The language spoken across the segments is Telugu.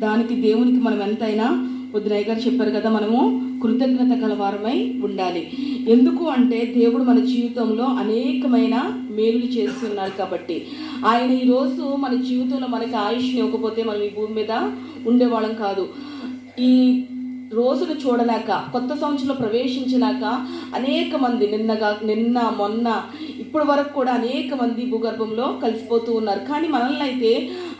దానికి దేవునికి మనం ఎంతైనా వద్దునయ్య గారు చెప్పారు కదా, మనము కృతజ్ఞత కలవారమై ఉండాలి. ఎందుకు అంటే దేవుడు మన జీవితంలో అనేకమైన మేలులు చేస్తున్నారు కాబట్టి. ఆయన ఈరోజు మన జీవితంలో మనకి ఆయుష్ని ఇవ్వకపోతే మనం ఈ భూమి మీద ఉండేవాళ్ళం కాదు. ఈ రోజును చూడలేక, కొత్త సంవత్సరంలో ప్రవేశించలేక అనేక మంది నిన్న మొన్న ఇప్పటి వరకు కూడా అనేక మంది భూగర్భంలో కలిసిపోతూ ఉన్నారు. కానీ మనల్ని అయితే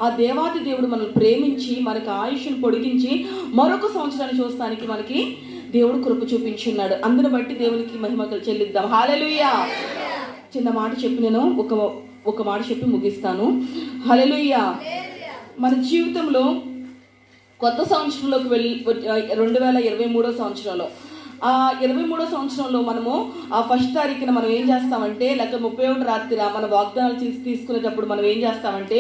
ఆ దేవాది దేవుడు మనల్ని ప్రేమించి మనకు ఆయుష్ను పొడిగించి మరొక సంవత్సరాన్ని చూస్తానికి మనకి దేవుడు కృప చూపించున్నాడు. అందును బట్టి దేవునికి మహిమ చెల్లిద్దాం. హల్లెలూయా. చిన్న మాట చెప్పి నేను ఒక మాట చెప్పి ముగిస్తాను. హల్లెలూయా. మన జీవితంలో కొత్త సంవత్సరంలోకి 2023 సంవత్సరంలో 23 సంవత్సరంలో మనము ఆ 1వ తారీఖున మనం ఏం చేస్తామంటే, లేక 31 రాత్రి మన వాగ్దానాలు తీసుకునేటప్పుడు మనం ఏం చేస్తామంటే,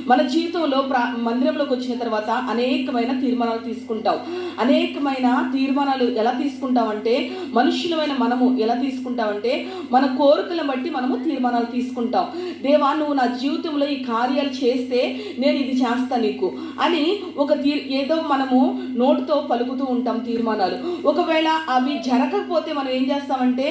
మన జీవితంలో మందిరంలోకి వచ్చిన తర్వాత అనేకమైన తీర్మానాలు తీసుకుంటాం. అనేకమైన తీర్మానాలు ఎలా తీసుకుంటామంటే, మనుషులమైన మనము ఎలా తీసుకుంటామంటే, మన కోరికలను బట్టి మనము తీర్మానాలు తీసుకుంటాం. దేవా, నువ్వు నా జీవితంలో ఈ కార్యాలు చేస్తే నేను ఇది చేస్తా నీకు అని ఏదో మనము నోటితో పలుకుతూ ఉంటాం తీర్మానాలు. ఒకవేళ అవి జరగకపోతే మనం ఏం చేస్తామంటే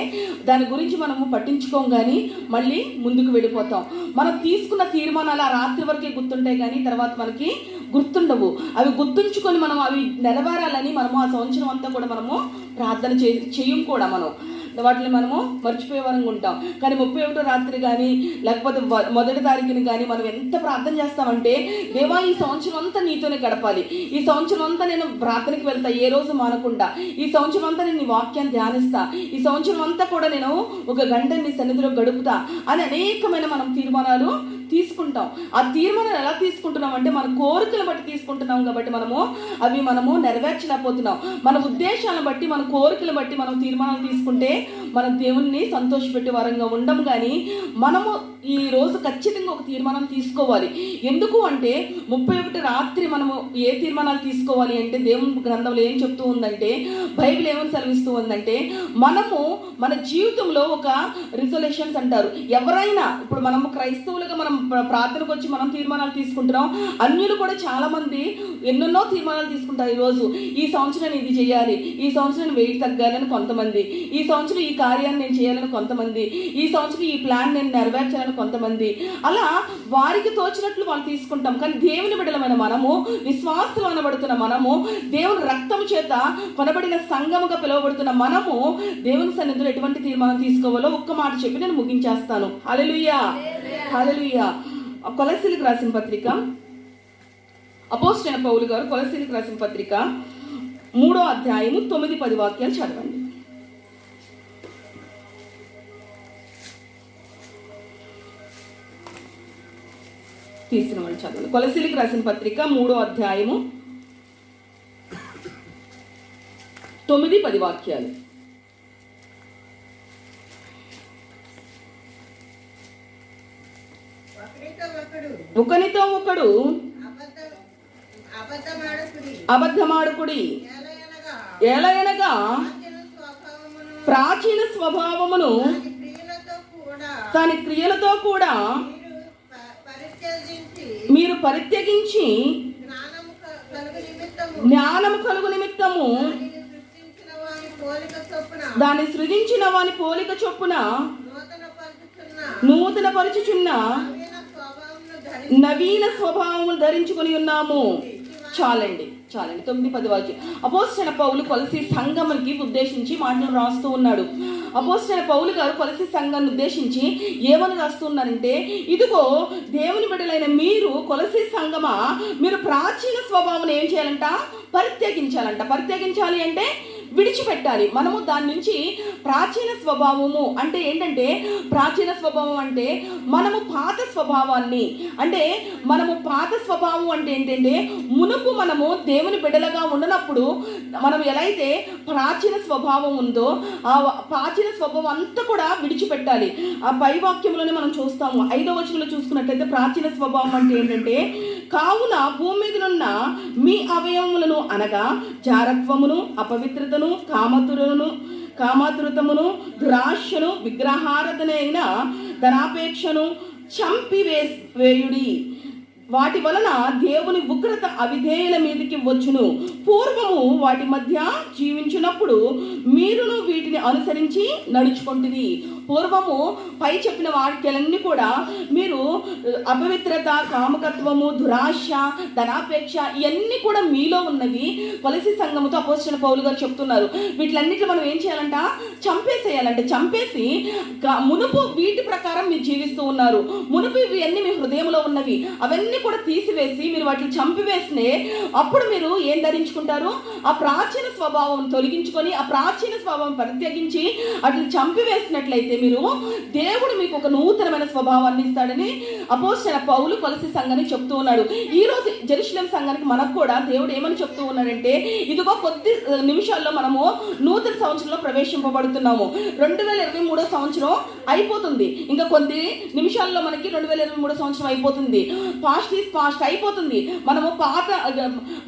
దాని గురించి మనము పట్టించుకోం, కానీ మళ్ళీ ముందుకు వెళ్ళిపోతాం. మనం తీసుకున్న తీర్మానాలు ఆ రాత్రి వరకే గుర్తుంటాయి, కానీ తర్వాత మనకి గుర్తుండవు. అవి గుర్తుంచుకొని మనం అవి నెరవేరాలని మనము ఆ సంవత్సరం అంతా కూడా మనము ప్రార్థన చేయం కూడా. వాటిని మనము మర్చిపోయే వరంగా ఉంటాం. కానీ 31 రాత్రి కానీ లేకపోతే 1వ తారీఖుని కానీ మనం ఎంత ప్రార్థన చేస్తామంటే, దేవా ఈ సంవత్సరం అంతా నీతోనే గడపాలి, ఈ సంవత్సరం అంతా నేను ప్రార్థనకి వెళ్తా, ఏ రోజు మానకుండా, ఈ సంవత్సరం అంతా నేను నీ వాక్యాన్ని ధ్యానిస్తా, ఈ సంవత్సరం అంతా కూడా నేను 1 గంట నీ సన్నిధిలో గడుపుతా అని అనేకమైన మనం తీర్మానాలు తీసుకుంటాం. ఆ తీర్మానాలు ఎలా తీసుకుంటున్నాం అంటే మన కోరికలు బట్టి తీసుకుంటున్నాం కాబట్టి మనము నెరవేర్చలేకపోతున్నాం. మన ఉద్దేశాలను బట్టి, మన కోరికలు బట్టి మనం తీర్మానాలు తీసుకుంటే మనం దేవుణ్ణి సంతోషపెట్టే వారంగా ఉండం. కానీ మనము ఈ రోజు ఖచ్చితంగా ఒక తీర్మానం తీసుకోవాలి. ఎందుకు అంటే 31 రాత్రి మనము ఏ తీర్మానాలు తీసుకోవాలి అంటే, దేవుని గ్రంథంలో ఏం చెప్తూ ఉందంటే, బైబిల్ ఏమని సెలవిస్తూ ఉందంటే, మనము మన జీవితంలో ఒక రిజల్యూషన్స్ అంటారు. ఎవరైనా ఇప్పుడు మనము క్రైస్తవులుగా మనం ప్రార్థనకు వచ్చి మనం తీర్మానాలు తీసుకుంటున్నాం. అన్యులు కూడా చాలా మంది ఎన్నెన్నో తీర్మానాలు తీసుకుంటారు. ఈరోజు ఈ సంవత్సరం నేను ఇది చేయాలి, ఈ సంవత్సరం వెయిట్ తగ్గాలని కొంతమంది, ఈ సంవత్సరం ఈ కార్యాన్ని నేను చేయాలని కొంతమంది, ఈ సంవత్సరం ఈ ప్లాన్ నేను నెరవేర్చాలని కొంతమంది, అలా వారికి తోచినట్లు వాళ్ళు తీసుకుంటాం. కానీ దేవుని బిడ్డలమైన మనము, విశ్వాసం అనబడుతున్న మనము, దేవుని రక్తం చేత కొనబడిన సంఘముగా పిలువబడుతున్న మనము దేవుని సన్నిధిలో ఎటువంటి తీర్మానం తీసుకోవాలో ఒక్క మాట చెప్పి నేను ముగించేస్తాను. హల్లెలూయా. హల్లెలూయా. కొలస్సీలకు రాసిన పత్రిక, అపోస్తలుడైన పౌలు గారు కొలస్సీలకు రాసిన పత్రిక 3వ అధ్యాయము 9-10 వాక్యాలు చదవండి. తీసిన వాళ్ళు చదవండి. కొలస్సీలకు రాసిన పత్రిక 3వ అధ్యాయము 9-10 వాక్యాలు. ఒకనితో ఒకడు అబద్ధమాడుకుడి, ఏలయనగా ప్రాచీన స్వభావమును దాని క్రియలతో కూడా మీరు పరిత్యజించి జ్ఞానము కలుగు నిమిత్తము దాన్ని సృజించిన వాని పోలిక చొప్పున నూతన పరచుచున్న నవీన స్వభావమును ధరించుకొని ఉన్నాము. చాలండి 9-10 వాక్యం. అపోస్తలుడైన పౌలు కొలస్సీ సంఘమునికి ఉద్దేశించి మాటలు రాస్తూ ఉన్నాడు. అపోస్తలుడైన పౌలు గారు కొలస్సీ సంఘాన్ని ఉద్దేశించి ఏమని రాస్తున్నారంటే, ఇదిగో దేవుని బిడ్డలైన మీరు కొలస్సీ సంఘమా, మీరు ప్రాచీన స్వభావం ఏం చేయాలంట? పరిత్యజించాలంట. పరిత్యజించాలి అంటే విడిచిపెట్టాలి. మనము దాని నుంచి ప్రాచీన స్వభావము అంటే ఏంటంటే, ప్రాచీన స్వభావం అంటే మనము పాత స్వభావాన్ని, అంటే మనము పాత స్వభావం అంటే ఏంటంటే మునుపు మనము దేవుని బిడ్డలుగా ఉండనప్పుడు మనం ఎలా అయితే ప్రాచీన స్వభావం ఉందో ఆ ప్రాచీన స్వభావం అంతా కూడా విడిచిపెట్టాలి. ఆ పై వాక్యంలోనే మనం చూస్తాము. 5వ వచనంలో చూసుకున్నట్లయితే ప్రాచీన స్వభావం అంటే ఏంటంటే, కావున భూమి మీదనున్న మీ అవయవములను అనగా జారత్వమును, అపవిత్రతను, కామాతురతమును, దురాశను, విగ్రహారాధనైన ధనాపేక్షను చంపివేయుడి. వాటి వలన దేవుని ఉగ్రత అవిధేయుల మీదకి వచ్చును. పూర్వము వాటి మధ్య జీవించినప్పుడు మీరును వీటిని అనుసరించి నడుచుకుంటుంది. పూర్వము పై చెప్పిన వాక్యాలన్నీ కూడా మీరు అపవిత్రత, కామకత్వము, దురాశ, ధనాపేక్ష ఇవన్నీ కూడా మీలో ఉన్నవి. కొలస్సీ సంఘముతో అపోస్తలుడైన పౌలు గారు చెప్తున్నారు. వీటిలన్నిటిలో మనం ఏం చేయాలంట? చంపేసేయాలంటే చంపేసి మునుపు వీటి ప్రకారం మీరు జీవిస్తూ ఉన్నారు, మునుపు ఇవన్నీ మీ హృదయంలో ఉన్నవి, అవన్నీ కూడా తీసివేసి మీరు వాటిని చంపివేస్తే అప్పుడు మీరు ఏం ధరించుకుంటారు? ఆ ప్రాచీన స్వభావం తొలగించుకొని ఆ ప్రాచీన స్వభావం పరిత్యజించి వాటిని చంపివేసినట్లయితే మీరు దేవుడు మీకు ఒక నూతనమైన స్వభావాన్ని ఇస్తాడని అపోస్తలుడైన పౌలు కొలస్సీ సంఘానికి చెప్తూ ఉన్నాడు. ఈ రోజు జెరూసలేం సంఘానికి మనకు కూడా దేవుడు ఏమని చెప్తూ ఉన్నాడంటే, ఇదిగో కొద్ది నిమిషాల్లో మనము నూతన సంవత్సరంలో ప్రవేశింపబడుతున్నాము. 2023 సంవత్సరం అయిపోతుంది. ఇంకా కొద్ది నిమిషాల్లో మనకి 2023 సంవత్సరం అయిపోతుంది. పాస్ట్ ఈజ్ పాస్ట్ అయిపోతుంది.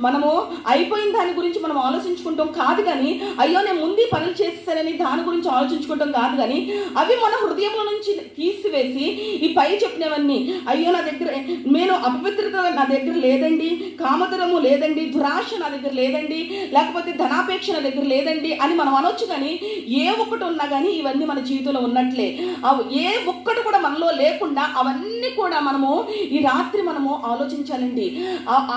మనము అయిపోయిన దాని గురించి మనం ఆలోచించుకుంటాం కాదు కానీ, అయ్యో నేను ముందు పనులు చేసేసానని దాని గురించి ఆలోచించుకుంటాం కాదు కానీ, అవి మన హృదయంలో నుంచి తీసివేసి ఈ పై చెప్పినవన్నీ, అయ్యో నా దగ్గర నేను అపవిత్రత నా దగ్గర లేదండి, కామతరము లేదండి, దురాశ నా దగ్గర లేదండి, లేకపోతే ధనాపేక్ష నా దగ్గర లేదండి అని మనం అనొచ్చు. కానీ ఏ ఒక్కటి ఉన్నా కానీ ఇవన్నీ మన జీవితంలో ఉన్నట్లే. ఏ ఒక్కటి కూడా మనలో లేకుండా అవన్నీ కూడా మనము ఈ రాత్రి మనము ఆలోచించాలండి.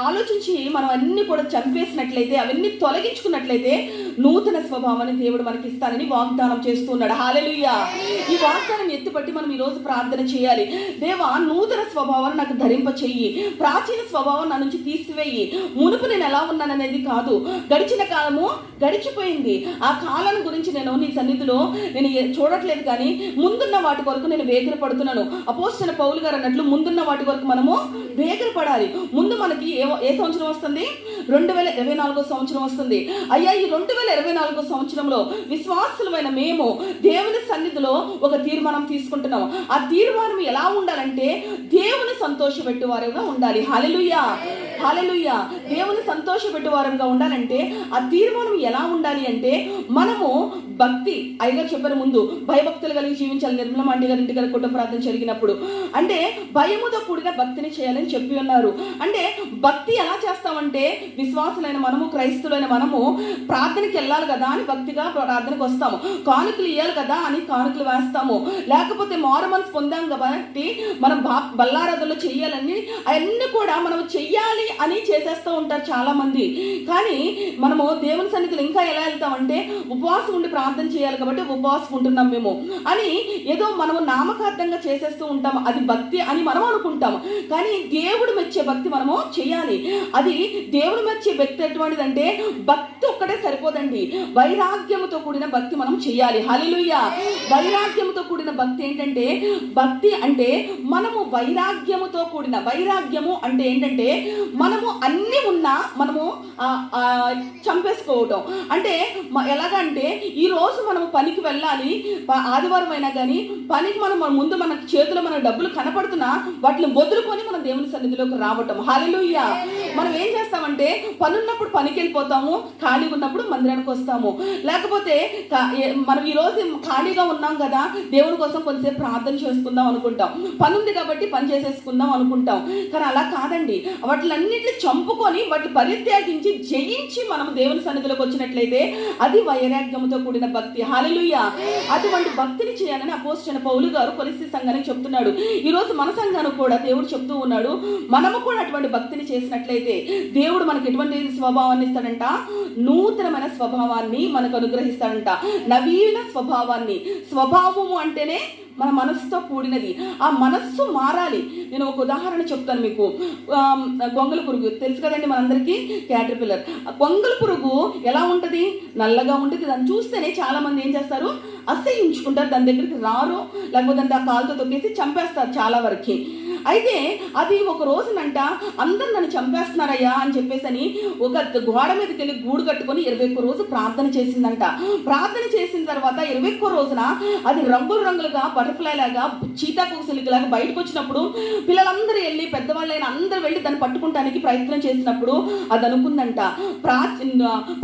ఆలోచించి మనం అన్ని కూడా చంపేసినట్లయితే, అవన్నీ తొలగించుకున్నట్లయితే నూతన స్వభావాన్ని దేవుడు మనకి ఇస్తానని వాగ్దానం చేస్తున్నాడు. హల్లెలూయా. ఈ వాగ్దానం ఎత్తిపట్టి మనం ఈరోజు ప్రార్థన చేయాలి. దేవా, నూతన స్వభావాన్ని నాకు ధరింప చెయ్యి, ప్రాచీన స్వభావం నా నుంచి తీసివేయి. మునుపు నేను ఎలా ఉన్నాననేది కాదు, గడిచిన కాలము గడిచిపోయింది. ఆ కాలం గురించి నేను నీ సన్నిధిలో నేను చూడట్లేదు కానీ ముందున్న వాటి కొరకు నేను వేగిర పడుతున్నాను. అపోస్తలుడైన పౌలు గారు అన్నట్లు ముందున్న వాటి కొరకు మనము వేగిర పడాలి. ముందు మనకి ఏ సంవత్సరం వస్తుంది? 2024 సంవత్సరం వస్తుంది. అయ్యా, ఈ 2024 సంవత్సరంలో విశ్వాసులమైన మేము దేవుని సన్నిధిలో ఒక తీర్మానం తీసుకుంటున్నాం. ఆ తీర్మానం ఎలా ఉండాలంటే దేవుని సంతోషపెట్టువారుగా ఉండాలి. హల్లెలూయా, హల్లెలూయా. దేవుని సంతోషపెట్టువారుగా ఉండాలంటే ఆ తీర్మానం ఎలా ఉండాలి అంటే, మనము భక్తి అయ్యగారు చెప్పారు, ముందు భయభక్తులు కలిగి జీవించాలి. నిర్మల ఆంటీ గారి ఇంటి గారి కుటుంబ ప్రార్థన జరిగినప్పుడు అంటే భయముతో కూడిన భక్తిని చేయాలని చెప్పి ఉన్నారు. అంటే భక్తి ఎలా చేస్తామంటే, విశ్వాసులైన మనము, క్రైస్తులైన మనము ప్రార్థనకి వెళ్ళాలి కదా అని భక్తిగా ప్రార్థనకు వస్తాము, కానుకలు ఇవ్వాలి కదా అని కానుకలు వేస్తాము, లేకపోతే మారు మనసు పొందాం కాబట్టి మనం బల్లారాధనలో చెయ్యాలని అవన్నీ కూడా మనం చెయ్యాలి అని చేసేస్తూ ఉంటారు చాలా మంది. కానీ మనము దేవుని సన్నిధిలో ఇంకా ఎలా వెళ్తామంటే, ఉపవాసం ఉండి ప్రార్థన చేయాలి కాబట్టి ఉపవాసం ఉంటున్నాం మేము అని ఏదో మనము నామకార్థంగా చేసేస్తూ ఉంటాము. అది భక్తి అని మనం అనుకుంటాము. కానీ దేవుడు మెచ్చే భక్తి మనము చేయాలి. అది దేవుడు మెచ్చే భక్తి ఎటువంటిదంటే, భక్తి ఒక్కటే సరిపోదండి, వైరాగ్యముతో కూడిన భక్తి మనం చేయాలి. హల్లెలూయా. వైరాగ్యముతో కూడిన భక్తి ఏంటంటే, భక్తి అంటే మనము వైరాగ్యముతో కూడిన, వైరాగ్యము అంటే ఏంటంటే మనము అన్ని ఉన్నా మనము చంపేసుకోవటం. అంటే ఎలాగంటే ఈరోజు మనము పనికి వెళ్ళాలి, ఆదివారం అయినా కానీ పనికి మనం ముందు మన చేతిలో మన డబ్బులు కనపడుతున్నా వాటిని వదులుకొని మనం దేవుని సన్నిధిలోకి రావటం. హల్లెలూయా. మనం ఏం చేస్తామంటే పనున్నప్పుడు పనికి వెళ్ళిపోతాము, ఖాళీగా ఉన్నప్పుడు మందిరానికి వస్తాము. లేకపోతే మనం ఈరోజు ఖాళీగా ఉన్నాం కదా, దేవుని కోసం కొంచెంసేపు ప్రార్థన చేసుకుందాం అనుకుంటాం, పని ఉంది కాబట్టి పని చేసేసుకుందాం అనుకుంటాం. కానీ అలా కాదండి, వాటిలన్నిటిని చంపుకొని వాటిని పరిత్యాగించి జయించి మనం దేవుని సన్నిధిలోకి వచ్చినట్లయితే అది వైరాగ్యంతో కూడిన భక్తి. హల్లెలూయా. అటువంటి భక్తిని చేయాలని అపోస్తలుడైన పౌలు గారు కొలస్సీ సంఘానికి చెప్తున్నాడు. ఈరోజు మన సంఘానికి కూడా దేవుడు చెప్తూ ఉన్నాడు, మనము కూడా అటువంటి భక్తిని చేసినట్లయితే దేవుడు దేవుడు మనకి ఎటువంటి స్వభావాన్ని ఇస్తాడంట? నూతనమైన స్వభావాన్ని మనకు అనుగ్రహిస్తాడంట, నవీన స్వభావాన్ని. స్వభావము అంటేనే మన మనస్సుతో కూడినది. ఆ మనస్సు మారాలి. నేను ఒక ఉదాహరణ చెప్తాను మీకు. గొంగళ పురుగు తెలుసు కదండి మనందరికీ, క్యాటర్పిల్లర్. గొంగళ పురుగు ఎలా ఉంటుంది? నల్లగా ఉంటుంది. దాన్ని చూస్తేనే చాలా మంది ఏం చేస్తారు? అసహ్యించుకుంటారు, దాని దగ్గరికి రారు, లేకపోతే ఆ కాలుతో తొక్కేసి చంపేస్తారు చాలా వరకు. అయితే అది ఒక రోజునంట అందరు నన్ను చంపేస్తున్నారయ్యా అని చెప్పేసి ఒక గోడ మీదకి వెళ్ళి గూడు కట్టుకొని 21 రోజు ప్రార్థన చేసిందంట. ప్రార్థన చేసిన తర్వాత 21 రోజున అది రంగులు రంగులుగా బటర్ఫ్లై లాగా, చీతాకోసిలికలాగా బయటకు వచ్చినప్పుడు పిల్లలందరూ వెళ్ళి, పెద్దవాళ్ళైన అందరూ వెళ్ళి దాన్ని పట్టుకుంటానికి ప్రయత్నం చేసినప్పుడు అది అనుకుందంట,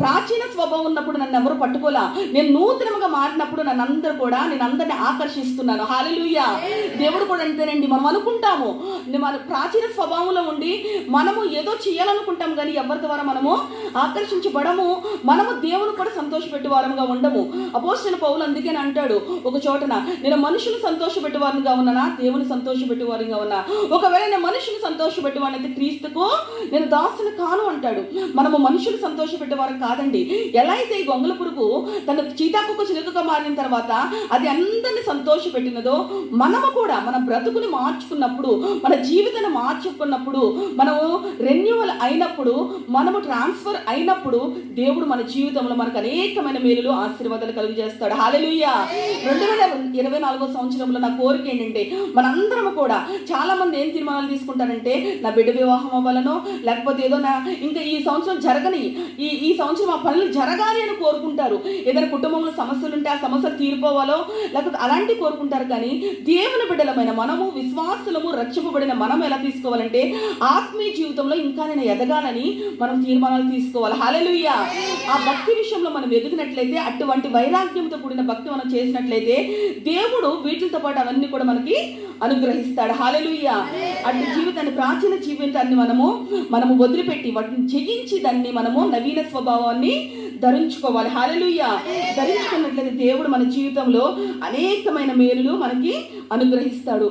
ప్రాచీన స్వభావం ఉన్నప్పుడు నన్ను ఎవరు పట్టుకోలా, నేను నూతనంగా మారినప్పుడు నేను అందరిని ఆకర్షిస్తున్నాను. హల్లెలూయా. దేవుడు కూడా అంతేనండి. మనం అనుకుంటాము మన ప్రాచీన స్వభావంలో ఉండి మనము ఏదో చేయాలనుకుంటాం, కానీ ఎవరి ద్వారా మనము ఆకర్షించబడము, మనము దేవుని కూడా సంతోషపెట్టే వారంగా ఉండము. అపోస్తలుడైన పౌలు అందుకే అంటాడు ఒక చోటన, నేను మనుషులు సంతోషపెట్టేవారిగా ఉన్నానా, దేవుని సంతోషపెట్టేవారిగా ఉన్నా? ఒకవేళ నేను మనుషులు సంతోషపెట్టేవాడినైతే క్రీస్తుకు నేను దాసుని కాను అంటాడు. మనము మనుషులు సంతోషపెట్టేవారు కాదండి. ఎలా అయితే ఈ గొంగళ పురుగు తన చీతాకుక్క చిలుకగా మారిన తర్వాత అది అందరినీ సంతోషపెట్టినదో, మనము కూడా మన బ్రతుకుని మార్చుకున్నప్పుడు, మన జీవితాన్ని మార్చుకున్నప్పుడు, మనము రెన్యువల్ అయినప్పుడు, మనము ట్రాన్స్ఫర్ అయినప్పుడు దేవుడు మన జీవితంలో మనకు అనేకమైన మేలులు, ఆశీర్వాదాలు కలుగు చేస్తాడు. హల్లెలూయా. 2024 సంవత్సరంలో నా కోరిక ఏంటంటే, మనందరం కూడా చాలా మంది ఏం తీర్మానాలు తీసుకుంటారంటే, నా బిడ్డ వివాహం అవ్వాలనో, లేకపోతే ఏదో ఇంకా ఈ సంవత్సరం జరగని, ఈ సంవత్సరం ఆ పనులు జరగాలి అని కోరుకుంటారు. ఏదైనా కుటుంబంలో సమస్యలు ఉంటే ఆ సమస్యలు తీరిపోవాలో, లేకపోతే అలాంటివి కోరుకుంటారు. కానీ దేవుని బిడ్డలమైన మనము, విశ్వాసులము, రక్షింపబడిన మనం ఎలా తీసుకోవాలంటే, ఆత్మీయ జీవితంలో ఇంకా నేను ఎదగాలని మనం తీర్మానాలు తీసుకోవాలి. హల్లెలూయా. ఆ భక్తి విషయంలో మనం ఎదిగినట్లయితే, అటువంటి వైరాగ్యంతో కూడిన భక్తి మనం చేసినట్లయితే, దేవుడు వీటితో పాటు అవన్నీ కూడా మనకి అనుగ్రహిస్తాడు. హల్లెలూయా. అట్టి జీవితాన్ని, ప్రాచీన జీవితాన్ని మనము వదిలిపెట్టి వాటిని జయించి దాన్ని మనము నవీన స్వభావాన్ని ధరించుకోవాలి. హల్లెలూయా. ధరించుకున్నట్లయితే దేవుడు మన జీవితంలో అనేకమైన మేలులు మనకి అనుగ్రహిస్తాడు.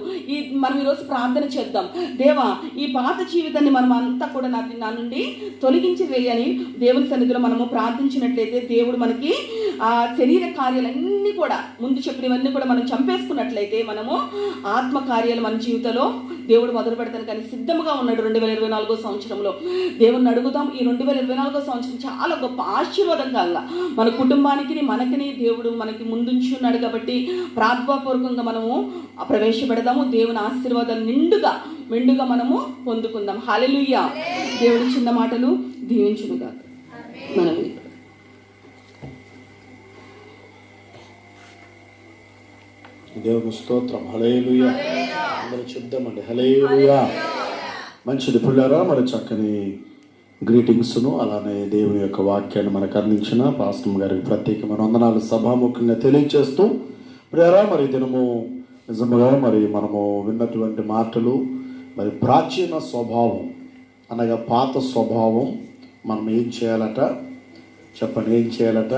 మనం ఈరోజు ప్రార్థన చేద్దాం. దేవా, ఈ పాత జీవితాన్ని మనం అంతా కూడా నా నుండి తొలగించి వేయని దేవుని సన్నిధిలో మనము ప్రార్థించినట్లయితే, దేవుడు మనకి ఆ శరీర కార్యాలన్నీ కూడా, ముందు చెప్పినవన్నీ కూడా మనం చంపేసుకున్నట్లయితే, మనము ఆత్మ కార్యాలు మన జీవితంలో దేవుడు మొదలు పెడతాను కానీ సిద్ధంగా ఉన్నాడు. 2024 సంవత్సరంలో దేవుడిని అడుగుదాం. ఈ 2024 సంవత్సరం చాలా గొప్ప ఆశీర్వాదకంగా మన కుటుంబానికి, మనకిని దేవుడు మనకి ముందుంచి ఉన్నాడు. కాబట్టి ప్రార్థనాపూర్వకంగా మనము ప్రవేశపెడదాము. దేవుని ఆశీర్వాదాలు మెండుగా మనము పొందుకుందాం. హల్లెలూయా. దేవుడి చిన్న మాటలు దీవించునుగా. మనం దేవుని స్తోత్రం. హల్లెలూయా. అందరూ చెప్దామండి హల్లెలూయా. మంచిది పిల్లరా, మరి చక్కని గ్రీటింగ్స్ను, అలానే దేవుని యొక్క వాక్యాన్ని మనకు అందించిన పాస్టర్ గారికి ప్రత్యేకమైన వందనాలు సభాముఖంగా తెలియజేస్తూ, ప్రియరా, మరి దినము నిజముగా మరి మనము విన్నటువంటి మాటలు, మరి ప్రాచీన స్వభావం అనగా పాత స్వభావం మనం ఏం చేయాలట చెప్పండి? ఏం చేయాలట?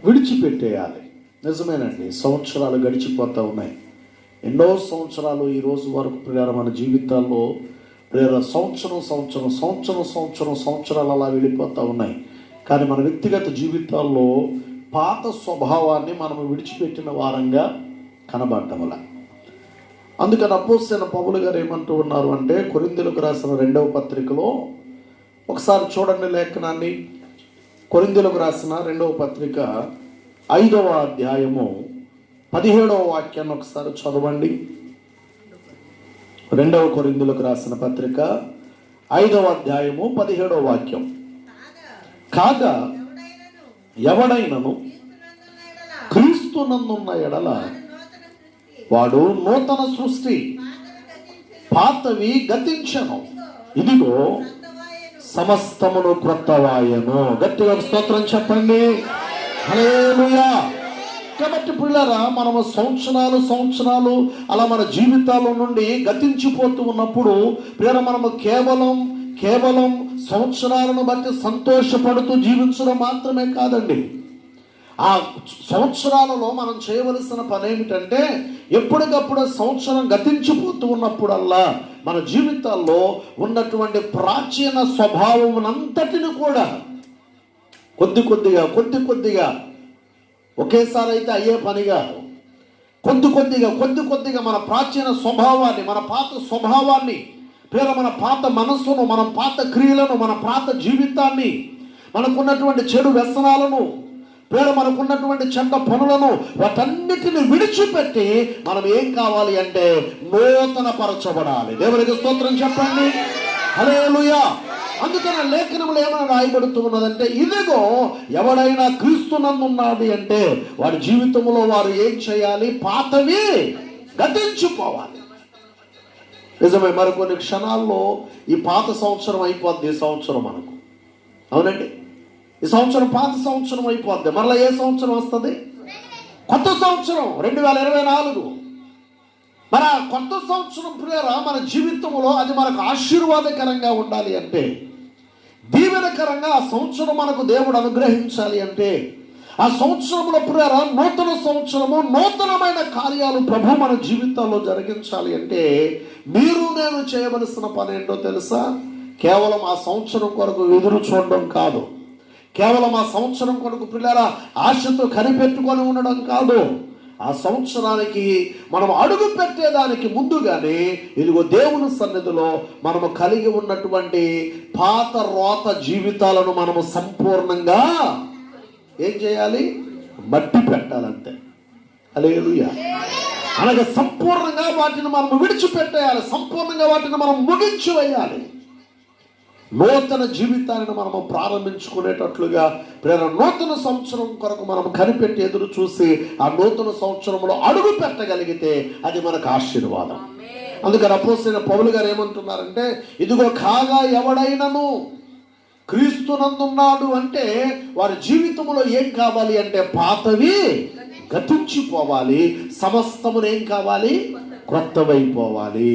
విడిచిపెట్టేయాలి. నిజమేనండి. సంవత్సరాలు గడిచిపోతూ ఉన్నాయి. ఎన్నో సంవత్సరాలు ఈ రోజు వరకు ప్రియరా మన జీవితాల్లో ప్రియరా సంవత్సరాలు అలా వెళ్ళిపోతూ ఉన్నాయి. కానీ మన వ్యక్తిగత జీవితాల్లో పాత స్వభావాన్ని మనం విడిచిపెట్టిన వారంగా కనబడటం వల్ల. అందుకని అపోస్తలుడైన పౌలు గారు ఏమంటూ ఉన్నారు అంటే, కొరింథీయులకు రాసిన 2వ పత్రికలో ఒకసారి చూడండి లేఖనాన్ని. కొరింథీయులకు రాసిన 2వ పత్రిక 5వ అధ్యాయము 17వ వాక్యాన్ని ఒకసారి చదవండి. 2వ కొరింథీయులకు రాసిన పత్రిక 5వ అధ్యాయము 17వ వాక్యం. కాగా ఎవడైనను క్రీస్తునందున్న ఎడల వాడు నూతన సృష్టి, పాతవి గతించెను, ఇదిగో సమస్తమును క్రొత్తవాయెను. గట్టిగా స్తోత్రం చెప్పండి. హల్లెలూయా. కాబట్టి పిల్లరా, మనము సంవత్సరాలు అలా మన జీవితాల నుండి గతించిపోతూ ఉన్నప్పుడు ప్రియరా, మనము కేవలం సంవత్సరాలను బట్టి సంతోషపడుతూ జీవించడం మాత్రమే కాదండి, ఆ సంవత్సరాలలో మనం చేయవలసిన పని ఏమిటంటే ఎప్పటికప్పుడు సంవత్సరం గతించిపోతూ ఉన్నప్పుడల్లా మన జీవితాల్లో ఉన్నటువంటి ప్రాచీన స్వభావమునంతటిని కూడా కొద్ది కొద్దిగా ఒకేసారి అయితే అయ్యే పనిగా కొద్ది కొద్దిగా మన ప్రాచీన స్వభావాన్ని, మన పాత స్వభావాన్ని, మన పాత మనస్సును, మన పాత క్రియలను, మన పాత జీవితాన్ని, మనకున్నటువంటి చెడు వ్యసనాలను, మనకున్నటువంటి చెడ్డ పనులను, వాటన్నిటిని విడిచిపెట్టి మనం ఏం కావాలి అంటే నూతన పరచబడాలి. దేవునికి స్తోత్రం చెప్పండి. హల్లెలూయా. అందుకని లేఖనములు ఏమైనా రాయబడుతూ ఉన్నదంటే, ఇదిగో ఎవడైనా క్రీస్తునందున్నాడు అంటే వారి జీవితంలో వారు ఏం చేయాలి? పాతవి గతించిపోవాలి. నిజమే, మరికొన్ని క్షణాల్లో ఈ పాత సంవత్సరం అయిపోద్ది. ఈ సంవత్సరం మనకు, అవునండి, ఈ సంవత్సరం పాత సంవత్సరం అయిపోద్ది. మరలా ఏ సంవత్సరం వస్తుంది? కొత్త సంవత్సరం 2024. మన కొత్త సంవత్సరం ప్రియరా మన జీవితంలో అది మనకు ఆశీర్వాదకరంగా ఉండాలి అంటే, దీవెనకరంగా ఆ సంవత్సరం మనకు దేవుడు అనుగ్రహించాలి అంటే, ఆ సంవత్సరంలో ప్రియరా నూతన సంవత్సరము, నూతనమైన కార్యాలు ప్రభు మన జీవితాల్లో జరిగించాలి అంటే మీరు నేను చేయవలసిన పని ఏంటో తెలుసా? కేవలం ఆ సంవత్సరం కొరకు ఎదురు చూడడం కాదు, కేవలం ఆ సంవత్సరం కొరకు ప్రియులారా ఆశతో కనిపెట్టుకొని ఉండడం కాదు. ఆ సంవత్సరానికి మనం అడుగు పెట్టేదానికి ముందుగానే ఇదిగో దేవుని సన్నిధిలో మనము కలిగి ఉన్నటువంటి పాత రోత జీవితాలను మనము సంపూర్ణంగా ఏం చేయాలి? మట్టి పెట్టాలంతే. హల్లెలూయా. అలాగే సంపూర్ణంగా వాటిని మనం విడిచిపెట్టేయాలి, సంపూర్ణంగా వాటిని మనం ముగించి వేయాలి. నూతన జీవితాన్ని మనము ప్రారంభించుకునేటట్లుగా నూతన సంవత్సరం కొరకు మనం కనిపెట్టి ఎదురు చూసి ఆ నూతన సంవత్సరంలో అడుగు పెట్టగలిగితే అది మనకు ఆశీర్వాదం. అందుకని అపోస్తలుడైన పౌలు గారు ఏమంటున్నారంటే, ఇదిగో కాగా ఎవడైనను క్రీస్తునందున్నాడు అంటే వారి జీవితంలో ఏం కావాలి అంటే పాతవి గతించిపోవాలి, సమస్తమును ఏం కావాలి? క్రొత్తవైపోవాలి.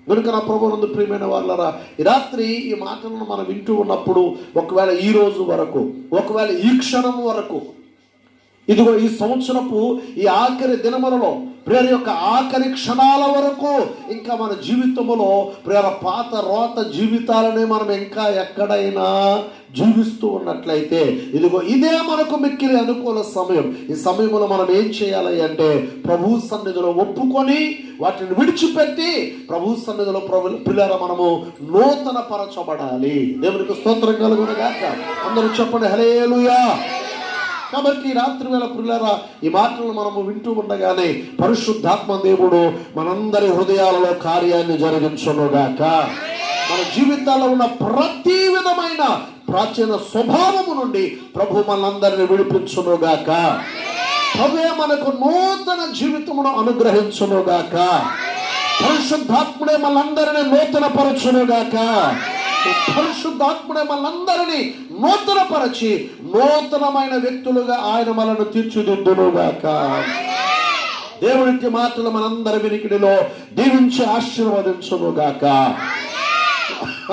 కనుక నా ప్రభువునందు ప్రియమైన వాళ్ళరా, ఈ రాత్రి ఈ మాటలను మనం వింటూ ఉన్నప్పుడు ఒకవేళ ఈ రోజు వరకు, ఒకవేళ ఈ క్షణం వరకు, ఇదిగో ఈ సంవత్సరపు ఈ ఆఖరి దినములలో ప్రేర యొక్క ఆఖరి క్షణాల వరకు ఇంకా మన జీవితంలో ప్రేర పాత రోత జీవితాలనే మనం ఇంకా ఎక్కడైనా జీవిస్తూ ఉన్నట్లయితే ఇదిగో ఇదే మనకు మిక్కిలి అనుకూల సమయం. ఈ సమయంలో మనం ఏం చేయాలి అంటే ప్రభు సన్నిధిలో ఒప్పుకొని వాటిని విడిచిపెట్టి ప్రభు సన్నిధిలో పిల్లల మనము నూతన పరచబడాలి. దేవునికి స్తోత్రం కలుగును గాక. అందరూ చెప్పండి హల్లెలూయా. కాబట్టి రాత్రి వేళ పిల్లరా ఈ మాటలను మనము వింటూ ఉండగానే పరిశుద్ధాత్మ దేవుడు మనందరి హృదయాలలో కార్యాన్ని జరిగించునుగాక. మన జీవితాల్లో ఉన్న ప్రతి విధమైన ప్రాచీన స్వభావము నుండి ప్రభు మనందరిని విడిపించునుగాక. ప్రభువే మనకు నూతన జీవితమును అనుగ్రహించునుగాక. పరిశుద్ధాత్ముడే మనందరిని నూతన పరచునుగాక. పరిశుద్ధాత్ముడే మనందరినీ నూతనపరచి నూతనమైన వ్యక్తులుగా ఆయన మనను తీర్చిదిద్దునుగాక. దేవునికి మాటలు మనందరి వినికిడిలో దీవించి ఆశీర్వదించునుగాక.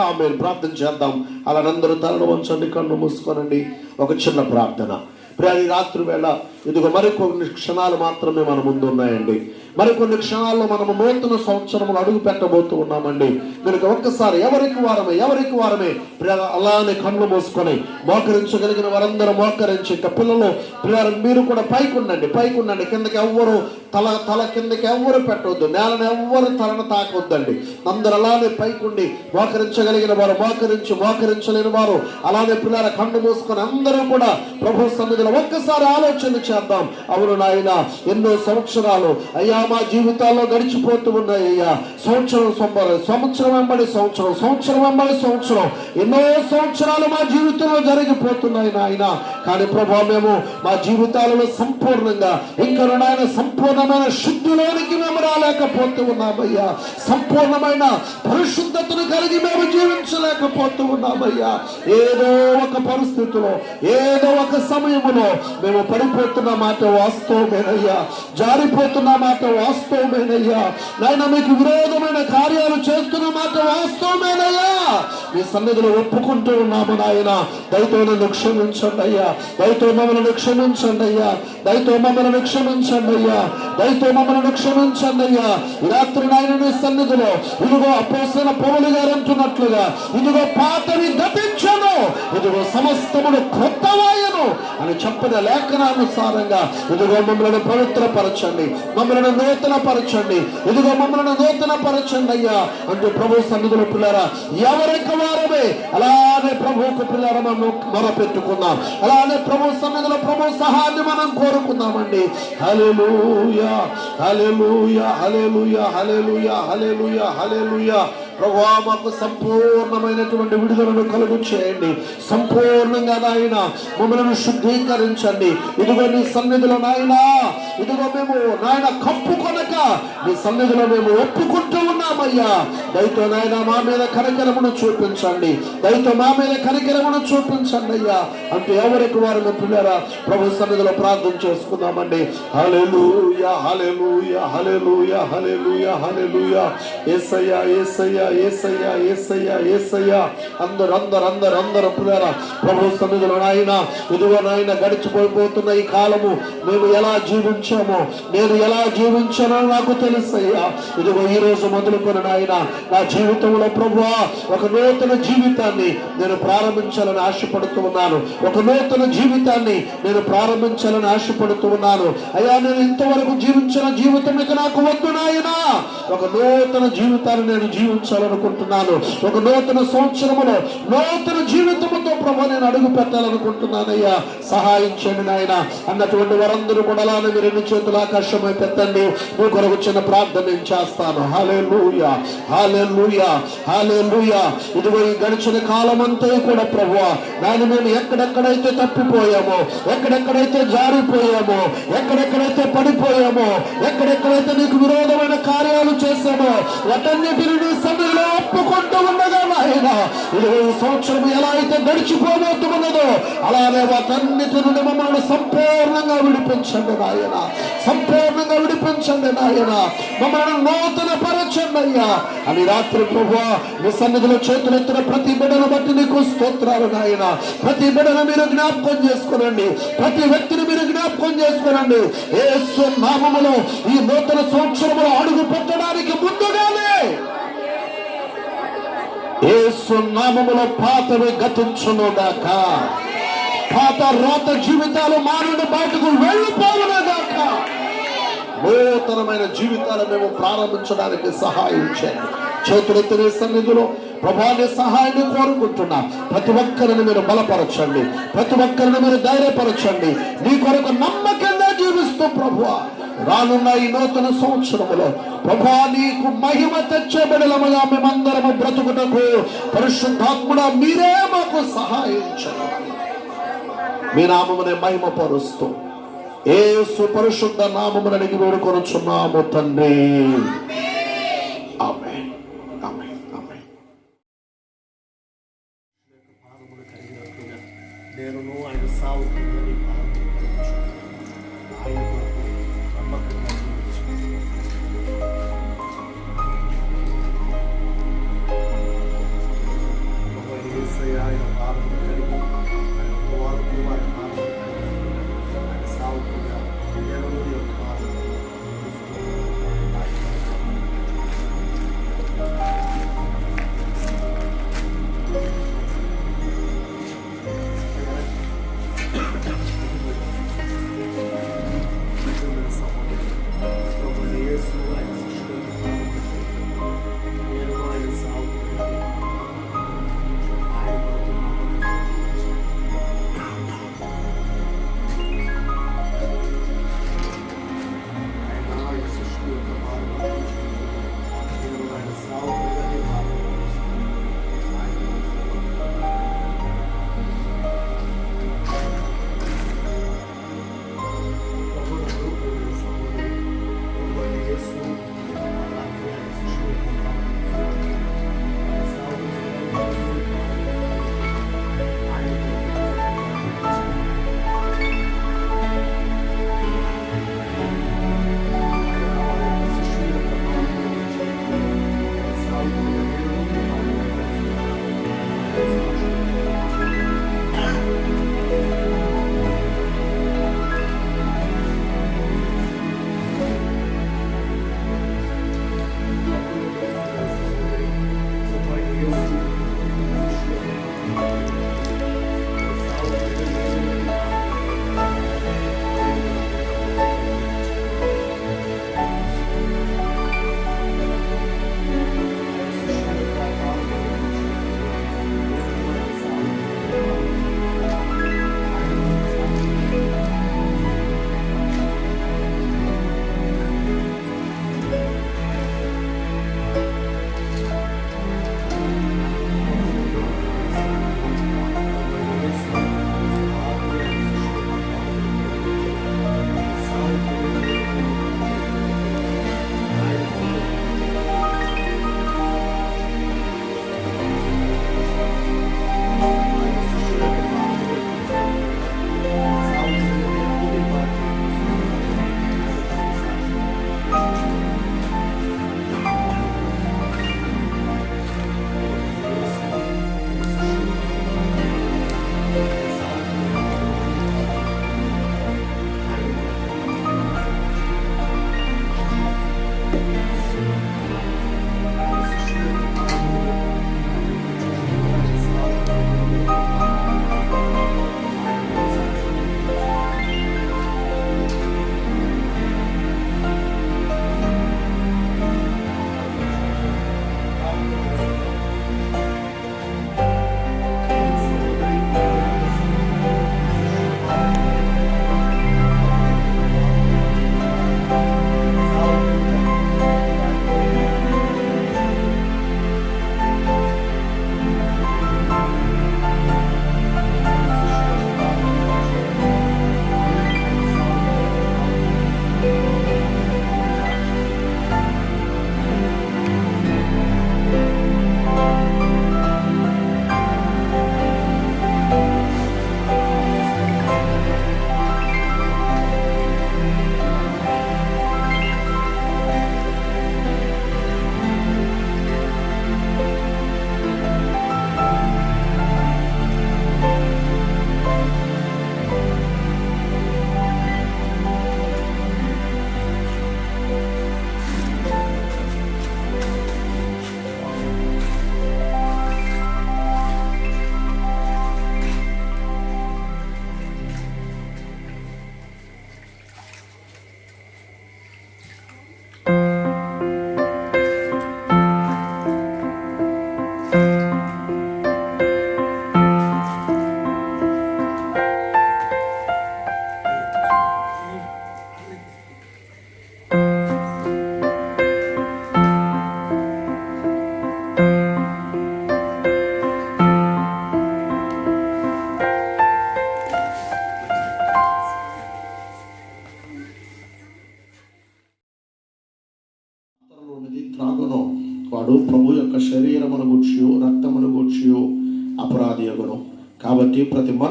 ఆమేన్. ప్రార్థన చేద్దాం. అలానందరూ తలను వంచండి, కన్ను మూసుకోనండి. ఒక చిన్న ప్రార్థన. ప్రియ రాత్రి వేళ ఇదిగో మరికొన్ని క్షణాలు మాత్రమే మన ముందు ఉన్నాయండి. మరికొన్ని క్షణాల్లో మనము నూతన సంవత్సరములు అడుగు పెట్టబోతూ ఉన్నామండి. కనుక ఒక్కసారి ఎవరికి వారమే అలానే కళ్ళు మూసుకొని మోకరించగలిగిన వారందరూ మోకరించి, ఇక పిల్లలు మీరు కూడా పైకుండండి. కిందకి ఎవ్వరు తల కిందకి ఎవ్వరు పెట్టవద్దు, నేలను ఎవ్వరు తలను తాకొద్దండి. అందరు అలానే పైకుండి మోకరించగలిగిన వారు మోకరించలేని వారు అలానే పిల్లల కళ్ళు మూసుకొని అందరూ కూడా ప్రభు సన్నిధిలో ఒక్కసారి ఆలోచన చేద్దాం. అవును నాయన, ఎన్నో సంవత్సరాలు అయ్యా మా జీవితాల్లో గడిచిపోతూ ఉన్నాయి అయ్యా. సంవత్సరం వెంబడి సంవత్సరం ఎన్నో సంవత్సరాలు మా జీవితంలో జరిగిపోతున్నాయి నాయన. కానీ ప్రభా మేము మా జీవితాలలో సంపూర్ణంగా ఇంకా నాయన సంపూర్ణమైన శుద్ధిలోనికి మేము రాలేకపోతూ ఉన్నామయ్యా. సంపూర్ణమైన పరిశుద్ధతను కలిగి మేము జీవించలేకపోతూ ఉన్నామయ్యా. ఏదో ఒక పరిస్థితిలో ఏదో ఒక సమయంలో మేము పడిపోతున్న మాట వాస్తవమేనయ్యా, జారిపోతున్న మాట వాస్తవమేనయ్యా. నాయన మీకు విరోధమైన కార్యాలు చేస్తున్న మాట వాస్తవమేనయ్యా. మీ సన్నిధిలో ఒప్పుకుంటూ ఉన్నాము నాయన. దయతో నన్ను క్షమించండి అయ్యా. దయతో మమ్మల్ని క్షమించండి అయ్యా, దయతో మమ్మల్ని క్షమించండి అయ్యా, దయతో మమ్మల్ని క్షమించండి అయ్యా. ఈ రాత్రి నాయన నీ సన్నిధిలో ఇదిగో అపోస్తలుడైన పౌలు గారు అంటున్నట్లుగా ఇదిగో పాతవి గతించను, ఇదిగో సమస్తమును క్రొత్తవాయను అని చెప్పిన లేఖనానుసారంగా ఇదిగో మమ్మల్ని పవిత్రపరచండి, మమ్మల్ని నూతన పరచండి, ఇదిగో మమ్మల్ని నూతన పరచండి అయ్యా అంటూ ప్రభు సన్నిధిలో పిల్లరా ఎవరికి వారమే అలానే ప్రభువుకు పిల్లరా మనం మొరపెట్టుకుందాం. అలానే ప్రభు సన్నిధిలో ప్రభు సహాయాన్ని మనం కోరుకుందామండి. హల్లెలూయా హల్లెలూయా హల్లెలూయా హల్లెలూయా హల్లెలూయా హల్లెలూయా. ప్రభువా మాకు సంపూర్ణమైనటువంటి విడుదలను కలుగు చేయండి. సంపూర్ణంగా నాయన మమ్మల్ని శుద్ధీకరించండి. ఇదిగో నీ సన్నిధిలో నాయన ఇదిగో మేము నాయన కప్పుకొనక నీ సన్నిధిలో మేము ఒప్పుకుంటూ ఉన్నామయ్యా. దయతో నాయన మా మీద కనికరమును చూపించండి, దయతో మా మీద కనికరమును చూపించండి అయ్యా అంటూ ఎవరికి వారిని పిల్లరా ప్రభు సన్నిధిలో ప్రార్థన చేసుకుందామండి. హల్లెలూయా హల్లెలూయా హల్లెలూయా హల్లెలూయా హల్లెలూయా. యేసయ్యా యేసయ్యా యేసయ్యా యేసయ్యా యేసయ్యా. అందరూ పిల్లరా ప్రభు సన్నిధిలో నాయన ఇదిగో నాయన గడిచిపోయిపోతున్న ఈ కాలము మేము ఎలా జీవించామో, నేను ఎలా జీవించానో నాకు తెలుసయ్యా. ఇదిగో ఈ రోజు మొదలుకొని నాయన నా జీవితంలో ప్రభువా ఒక నూతన జీవితాన్ని నేను ప్రారంభించాలని ఆశపడుతూ ఉన్నాను, ఒక నూతన జీవితాన్ని నేను ప్రారంభించాలని ఆశపడుతూ ఉన్నాను అయ్యా. నేను ఇంతవరకు జీవించిన జీవితం ఇక నాకు వద్దు నాయన, ఒక నూతన జీవితాన్ని నేను జీవించాలనుకుంటున్నాను. ఒక నూతన సంవత్సరములో నూతన జీవితంతో ప్రభు నేను అడుగు పెట్టాలనుకుంటున్నానయ్యా, సహాయం చేయండి నాయన అన్నటువంటి వారందరూ కూడా అలానే మీరు ఎన్ని చేతులు ఆకాశమై పెట్టండి. మీ కొరకు చిన్న ప్రార్థన నేను చేస్తాను. హల్లెలూయా హల్లెలూయా హల్లెలూయా. ఇదిగో ఈ గడిచిన కాలం అంతా కూడా ప్రభువా నాయన మేము ఎక్కడెక్కడైతే తప్పిపోయామో, ఎక్కడెక్కడైతే జారిపోయామో, ఎక్కడెక్కడైతే పడిపోయామో, ఎక్కడెక్కడైతే నీకు విరోధమైన కార్యాలు చేశామో వాటన్నిటిని నీ సన్నిధిలో ఒప్పుకుంటూ ఉండగా నాయన ఇదిగో ఈ సంవత్సరం ఎలా అయితే గడిచిపోబోతున్నదో అలానే వాటన్నిటి నుండి మమ్మల్ని సంపూర్ణంగా విడిపించండి నాయన, సంపూర్ణంగా విడిపించండి నాయన, మమ్మల్ని నూతన పరచండి అయ్యా అని రాత్రి ప్రభువా నీ సన్నిధిలో చేతులెత్తిన ప్రతి బిడ్డను బట్టి నీకు స్తోత్రాలు నాయన. ప్రతి బిడ్డను మీరు జ్ఞాపకం చేసుకోనండి, ప్రతి వ్యక్తిని మీరు జ్ఞాపకం చేసుకోనండి. యేసు నామములో ఈ నూతన సంవత్సరములో అడుగు పెట్టడానికి ముందుగానే యేసు నామములో పాతవి గతించునుగాక, పాత రోత జీవితాలు మానవుడి బయటకు వెళ్ళిపోవునుగాక, నూతనమైన జీవితాలు మేము ప్రారంభించడానికి సహాయం చేయండి. చేతులెత్తిన సన్నిధిలో ప్రభాని సహాయాన్ని కోరుకుంటున్నా. ప్రతి ఒక్కరిని మీరు బలపరచండి, ప్రతి ఒక్కరిని మీరు ధైర్యపరచండి. నీ కొరకు నమ్మకంగా జీవిస్తూ ప్రభువా రానున్న ఈ నూతన సంవత్సరములో ప్రభువా నీకు మహిమ తెచ్చే బిడ్డలముగా మేమందరము బ్రతుకుటకు పరిశుద్ధాత్ముడా మీరే మాకు సహాయం చేయండి. మీ నామమునే మహిమ పరుస్తూ యేసు పరిశుద్ధ నామమును అడిగి వేడుకొనుచున్నాము తండ్రి. ఆమేన్ ఆమేన్ ఆమేన్. నేను ఆయన సావుకుని ఆయన నమ్మకంగా ఆయన పాదములు కడిగి ఆయన వారికి వారి పాదములు కడిగి ఆయన సావుకుగా నేను యొక్క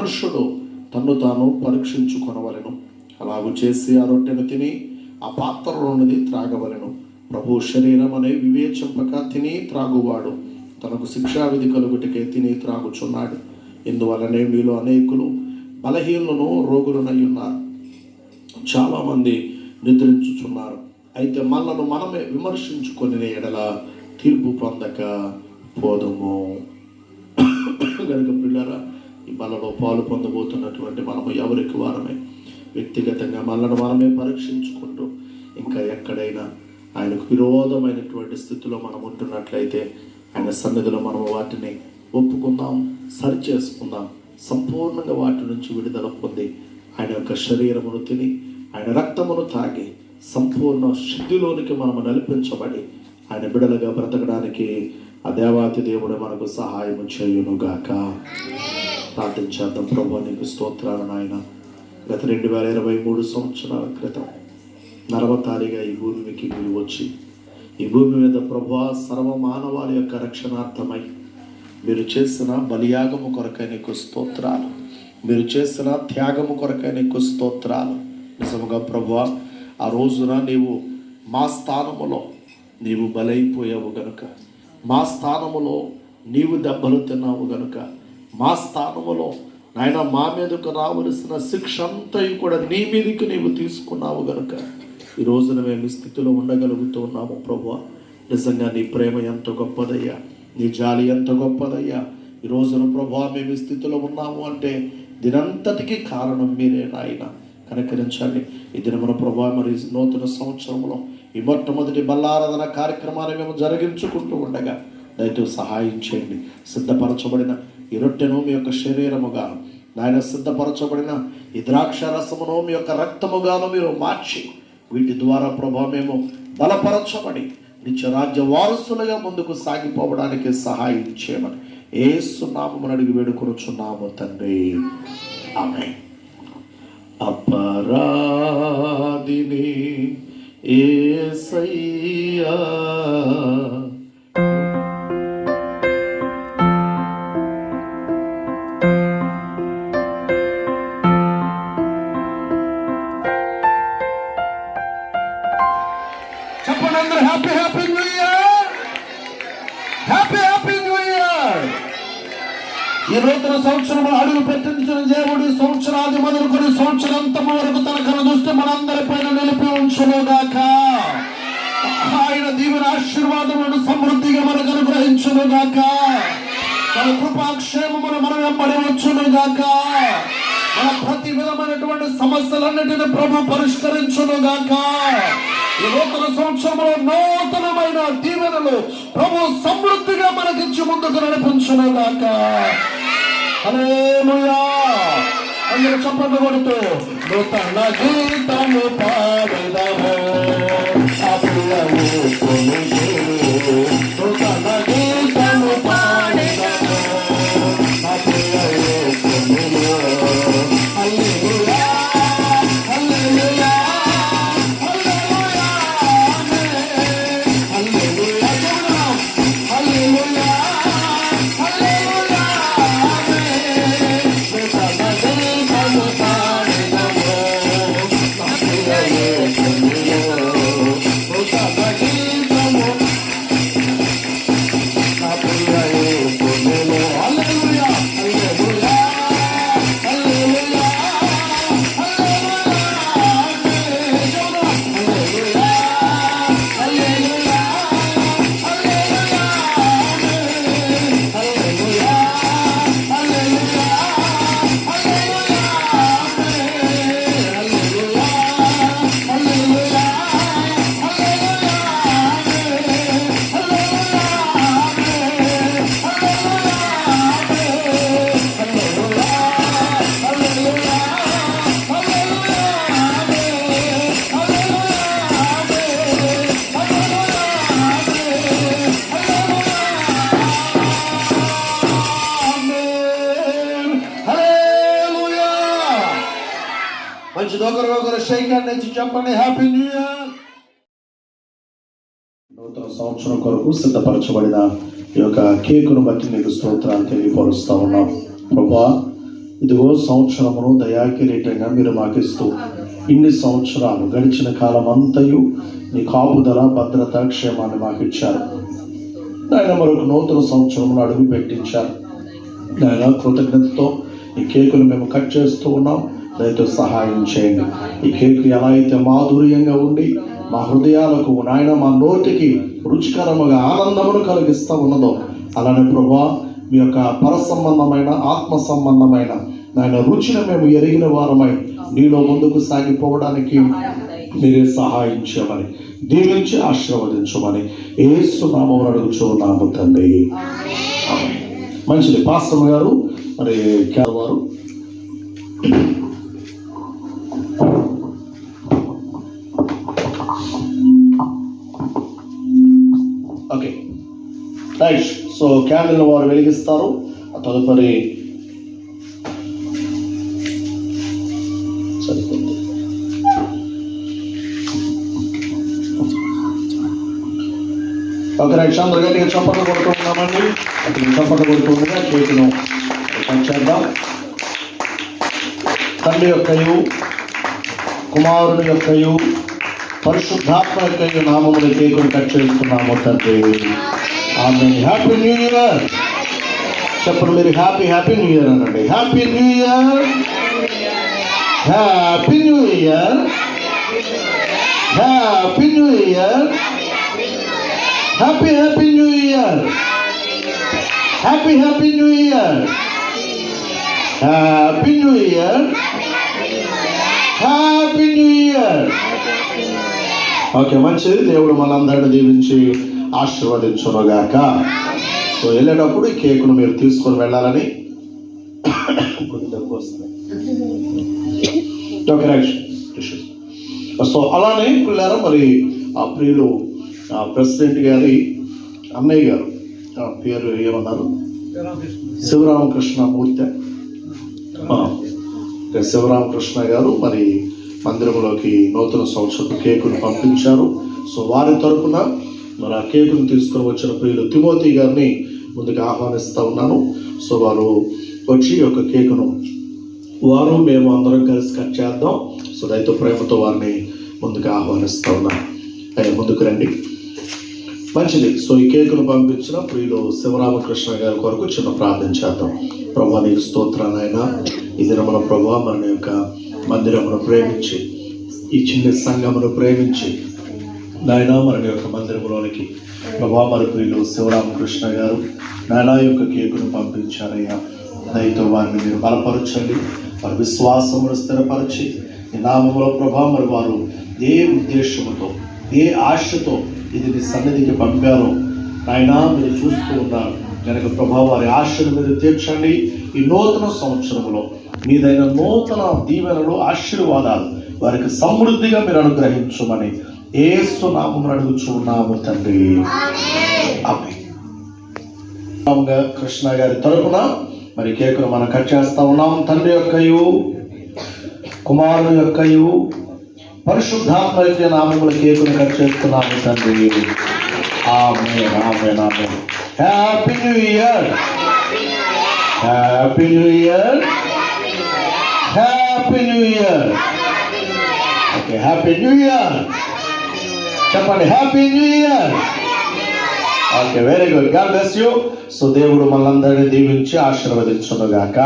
మనుషుడు తన్ను తాను పరీక్షించుకొనవలెను. అలాగూ చేసి ఆ రొట్టెను తిని ఆ పాత్రలో ఉన్నది త్రాగవలెను. ప్రభు శరీరం అనే వివేచింపక తిని త్రాగువాడు తనకు శిక్షావిధి కలుగుటకే తిని త్రాగుచున్నాడు. ఇందువలనే మీలో అనేకులు బలహీనులను రోగులనై ఉన్నారు, చాలామంది నిద్రించుచున్నారు. అయితే మనలను మనమే విమర్శించుకొని ఎడల తీర్పు పొందక పోదుము. కనుక పిల్లరా, ఈ బలలో పాలు పొందబోతున్నటువంటి మనము ఎవరికి వారమే వ్యక్తిగతంగా మనలను మనమే పరీక్షించుకుంటూ ఇంకా ఎక్కడైనా ఆయనకు విరోధమైనటువంటి స్థితిలో మనం ఉంటున్నట్లయితే ఆయన సన్నిధిలో మనము వాటిని ఒప్పుకుందాం, సరిచేసుకుందాం. సంపూర్ణంగా వాటి నుంచి విడుదల పొంది ఆయన యొక్క శరీరమును తిని ఆయన రక్తమును తాగి సంపూర్ణ శుద్ధిలోనికి మనము నడిపించబడి ఆయన బిడలుగా బ్రతకడానికి ఆ దేవాతి దేవుడు మనకు సహాయం చేయునుగాక. ప్రార్థించేద్దాం. ప్రభువా, నీకు స్తోత్రాలు నాయన. గత 2023 సంవత్సరాల క్రితం నరవతారిగా ఈ భూమికి మీరు వచ్చి ఈ భూమి మీద ప్రభువా సర్వమానవాళి యొక్క రక్షణార్థమై మీరు చేసిన బలియాగము కొరకై నీకు స్తోత్రాలు, మీరు చేసిన త్యాగము కొరకై నీకు స్తోత్రాలు. నిజముగా ప్రభువా, ఆ రోజున నీవు మా స్థానములో నీవు బలైపోయావు గనుక, మా స్థానములో నీవు దెబ్బలు తిన్నావు గనుక, మా స్థానములో నాయన మా మీదకు రావలసిన శిక్ష అంతా కూడా నీ మీదకి నీవు తీసుకున్నావు గనుక ఈ రోజున మేము ఈ స్థితిలో ఉండగలుగుతూ ఉన్నాము. ప్రభువా, నిజంగా నీ ప్రేమ ఎంత గొప్పదయ్యా, నీ జాలి ఎంత గొప్పదయ్యా. ఈ రోజున ప్రభువా మేము ఈ స్థితిలో ఉన్నాము అంటే దీనంతటికీ కారణం మీరే నాయన. కనికరించండి. ఈ దినమున ప్రభువా, మరి నూతన సంవత్సరంలో ఈ మొట్టమొదటి బల్లారాధన కార్యక్రమాన్ని మేము జరిగించుకుంటూ ఉండగా దయతో సహాయం చేయండి. సిద్ధపరచబడిన ఈ రొట్టెను మీ యొక్క శరీరముగాను, నాయన సిద్ధపరచబడిన ఈ ద్రాక్ష రసమును మీ యొక్క రక్తముగాను మీరు మార్చి వీటి ద్వారా ప్రభువా మేము బలపరచబడి నిత్య రాజ్య వారసులుగా ముందుకు సాగిపోవడానికి సహాయం చేయమని యేసు నామమున అడిగి వేడుకొనుచున్నాము తండ్రి, ఆమేన్. అపరాధిని యేసయ్యా, చెప్పండి అందరూ happy happy new year, happy happy new year. ఈ నూతన సంవత్సరం అడుగు పెట్టించిన దేవుడి సంవత్సరాది మొదలుకొని సంవత్సరాంతం వరకు తన కను దృష్టి మనందరి పైన నిలిపి ఉంచునుగాక. ఆయన దీవెన ఆశీర్వాదములను సమృద్ధిగా మనకు అనుగ్రహించునుగాక. తన కృపాక్షేమమును మనం వెంబడి వచ్చునుగాక. మన ప్రతి విధమైనటువంటి సమస్యలన్నిటిని ప్రభు పరిష్కరించునుగాక. ఈ నూతన సంవత్సరంలో నూతనమైన దీవెనలు ప్రభు సమృద్ధిగా మనకిచ్చి ముందుకు నడిపించునుగాక. హల్లెలూయా. అందరూ చప్పట్లు కొడుతూ నూతన గీతము పాడెదము, నూతన గీతము పాడెదము, హల్లెలూయా హల్లెలూయా ఒకరికొకరు షేక్ హ్యాండ్ ఇచ్చి చెప్పండి హ్యాపీ న్యూ ఇయర్. నూతన సంవత్సరం కొరకు సిద్ధపరచబడిన ఈ యొక్క కేకును బట్టి నీకు స్తోత్రాలు తెలియపరుస్తా ఉన్నాం. ప్రభువా, ఇదిగో సంవత్సరమును దయాకిరీటంగా మీరు మాకు ఇస్తూ ఇన్ని సంవత్సరాలు గడిచిన కాలం అంతయు నీ కాపుదల భద్రత క్షేమాన్ని మాకు ఇచ్చారు నాయన. మరొక నూతన సంవత్సరమును అడుగు పెట్టించారు నాయన. కృతజ్ఞతతో ఈ కేకులు మేము కట్ చేస్తూ ఉన్నాం. దయతో సహాయం చేయండి. ఈ కేకు ఎలా అయితే మాధుర్యంగా ఉండి మా హృదయాలకు నాయన మా నోటికి రుచికరముగా ఆనందమును కలిగిస్తూ ఉన్నదో అలానే ప్రభువా మీ యొక్క పర సంబంధమైన ఆత్మ సంబంధమైన నాయన రుచిని మేము ఎరిగిన వారమై నీలో ముందుకు సాగిపోవడానికి మీరే సహాయం చేయమని దీవించి ఆశీర్వదించమని యేసు నామమున అడుగుచున్నాము తండ్రి. మంచిది. పాస్టర్ గారు మరి వారు ఓకే రైట్. సో క్యాండిల్ వారు వెలిగిస్తారు. తదుపరి సరిపోతుంది. Okay right. అందరూ గట్టిగా చప్పట్లు కొడుతున్నామండి. అతను చప్పట్లు కొడుతుండగా కేకును కట్ చేద్దాం. తండ్రి యొక్కయు కుమారుని యొక్కయు పరిశుద్ధాత్మ యొక్క నామమున కేకును కట్ చేస్తున్నాము తండ్రి. ఆమేన్. హ్యాపీ న్యూ ఇయర్ చెప్పండి మీరు. హ్యాపీ న్యూ ఇయర్ అనండి. Happy new year, happy new year, happy new year, happy new year, happy new year, happy new year, happy new year. Okay మంచిది. దేవుడు మనందరిని దీవించి ఆశీర్వదించునుగాక. సో వెళ్ళేటప్పుడు ఈ కేకును మీరు తీసుకొని వెళ్ళాలని ఓకే రైట్. సో అలానే పిల్లలు మరి ఆ ప్రియులు ప్రెసిడెంట్ గారి అన్నయ్య గారు పేరు ఏమన్నారు? శివరామకృష్ణ మూర్తి. శివరామకృష్ణ గారు మరి మందిరంలోకి నూతన సంవత్సరపు కేకును పంపించారు. సో వారి తరఫున మరి ఆ కేకును తీసుకుని వచ్చిన ప్రియులు తిమోతి గారిని ముందుకు ఆహ్వానిస్తూ ఉన్నాను. సో వారు వచ్చి ఒక కేకును వారు మేము అందరం కలిసి కట్ చేద్దాం. సో రైతు ప్రేమతో వారిని ముందుకు ఆహ్వానిస్తూ ఉన్నాను. ఆయన ముందుకు రండి. మంచిది. సో ఈ కేకును పంపించిన ప్రియులు శివరామకృష్ణ గారి కొరకు చిన్న ప్రార్థన చేద్దాం. ప్రభువా నీకు స్తోత్రాలు నాయన. ఈ దినమున ప్రభువా మన యొక్క మందిరమును ప్రేమించి ఈ చిన్న సంఘమును ప్రేమించి నాయన మన యొక్క మందిరంలోనికి ప్రభువా మరి ప్రియులు శివరామకృష్ణ గారు నాయన యొక్క కేకును పంపించారయ్యా. దయతో వారిని మీరు బలపరచండి. వారి విశ్వాసమును స్థిరపరిచి ఈ నామములో ప్రభా మరి వారు ఏ ఉద్దేశముతో ఏ ఆశతో ఇది మీ సన్నిధికి పంపారో నాయన మీరు చూస్తూ ఉన్నారు కనుక ప్రభా వారి ఆశను మీరు తీర్చండి. ఈ నూతన సంవత్సరంలో మీదైన నూతన దీవెనలు ఆశీర్వాదాలు వారికి సమృద్ధిగా మీరు అనుగ్రహించమని యేసు నామమున అడుగుచున్నాము తండ్రి. ఆమేన్. కృష్ణ గారి తరపున మరి కేకును మనం కట్ చేస్తా ఉన్నాం. తండ్రి యొక్కయు కుమారుని యొక్కయు పరిశుద్ధాత్మ యొక్క నామముల కేకును కట్ చేస్తున్నాము తండ్రి. Amen amen amen. Happy new year, happy new year, happy new year. Okay happy new year చెప్పండి. Happy new year. Okay very good. God bless you. So దేవుడు మనందరినీ దీవించి ఆశీర్వదించునుగాక.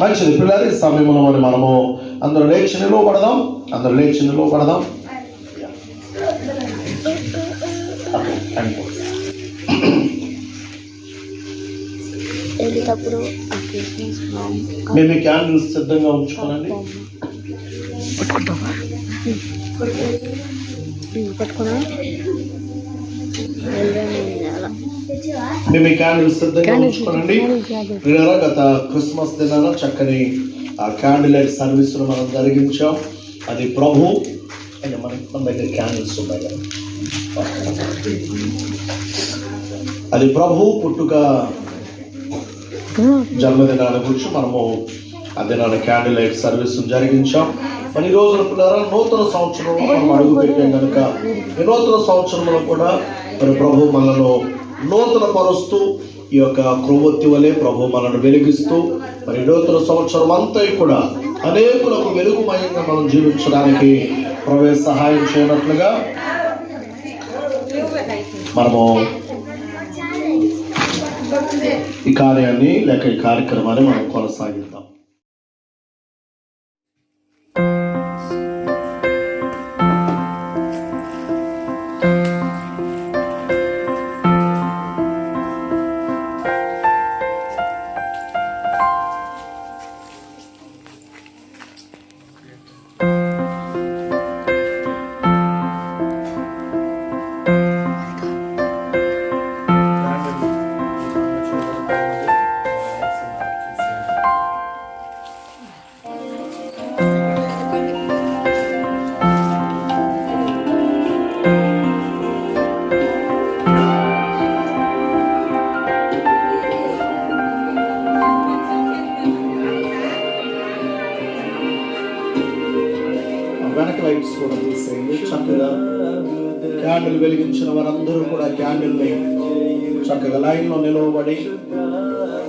మంచిది పిల్లలు. ఈ సమయంలో మరి మనము అందరూ లేచి నిలవబడదాం. అందరూ లేచి నిలవబడదాం. మేము క్యాండిల్స్ సిద్ధంగా ఉంచుకోనండి. మేము ఈ క్యాండిల్స్ సిద్ధంగా ఉంచుకోనండి. గత క్రిస్మస్ దినాన చక్కని ఆ క్యాండిల్ లైట్ సర్వీస్ను మనం జరిగించాం. అది ప్రభు అని మన దగ్గర క్యాండిల్స్ ఉన్నాయి కదా. అది ప్రభు పుట్టుక జన్మదినాన్ని గురించి మనము ఆ దినాన్ని క్యాండిల్ లైట్ సర్వీస్ జరిగించాం. మరి ఈ రోజున పిల్లరా నూతన సంవత్సరంలో మనం అడుగు పెట్టాం కనుక ఈ నూతన సంవత్సరంలో కూడా మరి ప్రభు మనలో నూతన పరుస్తూ ఈ యొక్క క్రొవ్వొత్తి వలె ప్రభు మనల్ని వెలిగిస్తూ మరి నూతన సంవత్సరం అంతా కూడా అనేకులకు వెలుగుమయంగా మనం జీవించడానికి ప్రభు సహాయం చేయనట్లుగా మనము ఈ కార్యాన్ని లేక ఈ కార్యక్రమాన్ని మనం కొనసాగిద్దాం. వెనక లైట్స్ కూడా తీసేయండి. చక్కగా క్యాండిల్ వెలిగించిన వారందరూ కూడా క్యాండిల్ని చక్కగా లైన్లో నిలవబడి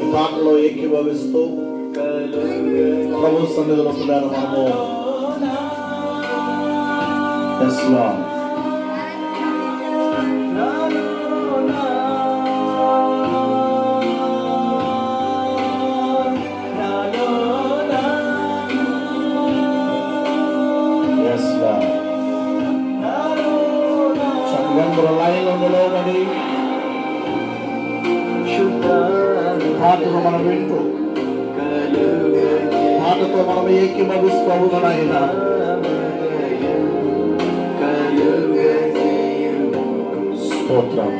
ఈ పాటలో ఏకీభవిస్తూ ప్రభు సన్నిధిలో పిల్లలు మనము Yes, Lord. పాటను మనం వింటూ పాటతో మనం ఏకీభవిస్తాము నాయనా. స్తోత్రం.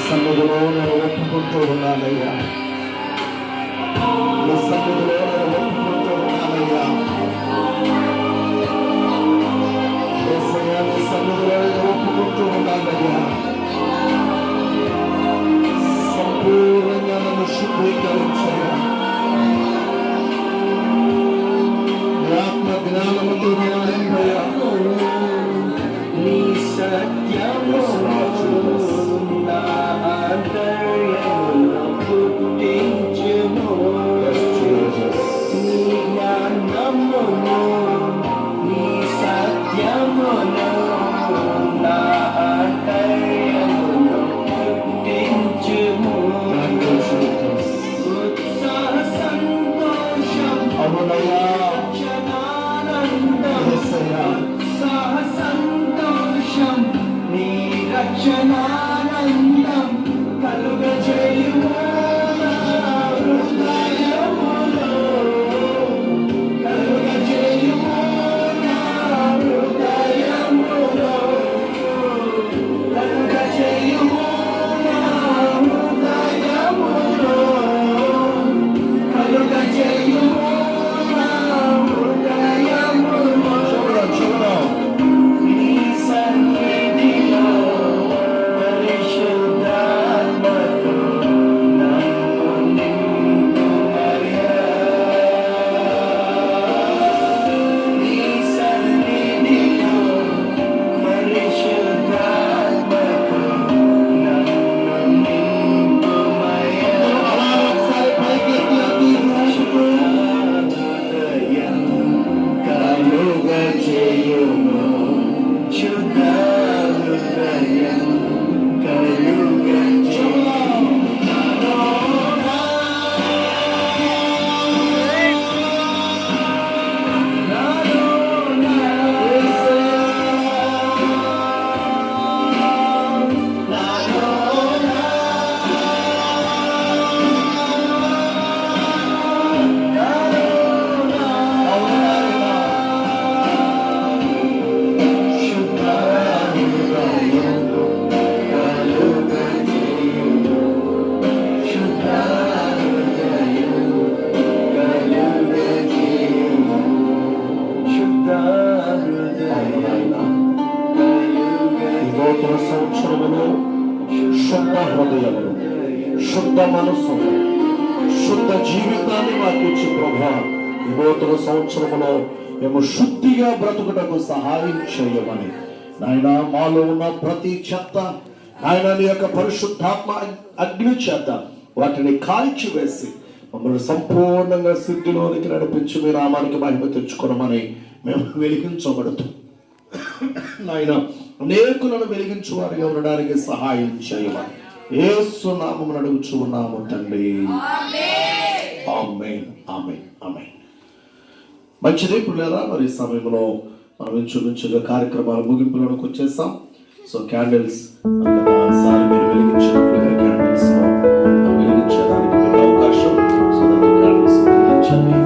సన్నిధిలో నేను ఒప్పుకుంటూ ఉన్నానయ్యా. నీ సన్నిధిలో నేను ఒప్పుకుంటూ ఉన్నానయ్యా. యేసయ్యా, నీ సన్నిధిలో నేను ఒప్పుకుంటూ ఉన్నానయ్యా. సంపూర్ణంగా నన్ను శుద్ధీకరించయ్యా. నీ ఆత్మ జ్ఞానముతో నింపయ్యా. నీ సత్యము మనస్సును, శుద్ధ జీవితాన్ని మాకు ఇచ్చి ప్రభా ఈ నూతన సంవత్సరంలో మేము శుద్ధిగా బ్రతుకుటకు సహాయం చేయమని నాయన, మాలో ఉన్న ప్రతి చెత్త నాయన నీ యొక్క పరిశుద్ధాత్మ అగ్ని చేత వాటిని కాల్చివేసి మమ్మల్ని సంపూర్ణంగా సిద్ధిలోనికి నడిపించి మీ నామానికి మహిమ తెచ్చుకోవమని మేము వెలిగించబడుతూ నాయన అనేకులను వెలిగించు వారిగా ఉండడానికి సహాయం చేయమని యేసు నామమున అడుగుచూ ఉన్నాము తండ్రి. ఆమేన్, ఆమేన్, ఆమేన్. మంచిది పిల్లరా, మరి ఈ సమయంలో మనం ఇంచుమించుగా కార్యక్రమాల ముగింపులోకి వచ్చేసాం. సో క్యాండిల్స్ సారి మీరు వెలిగించినట్లుగా క్యాండిల్స్ వెలిగించడానికి మీకు అవకాశం. సో క్యాండిల్స్ వెలిగించండి.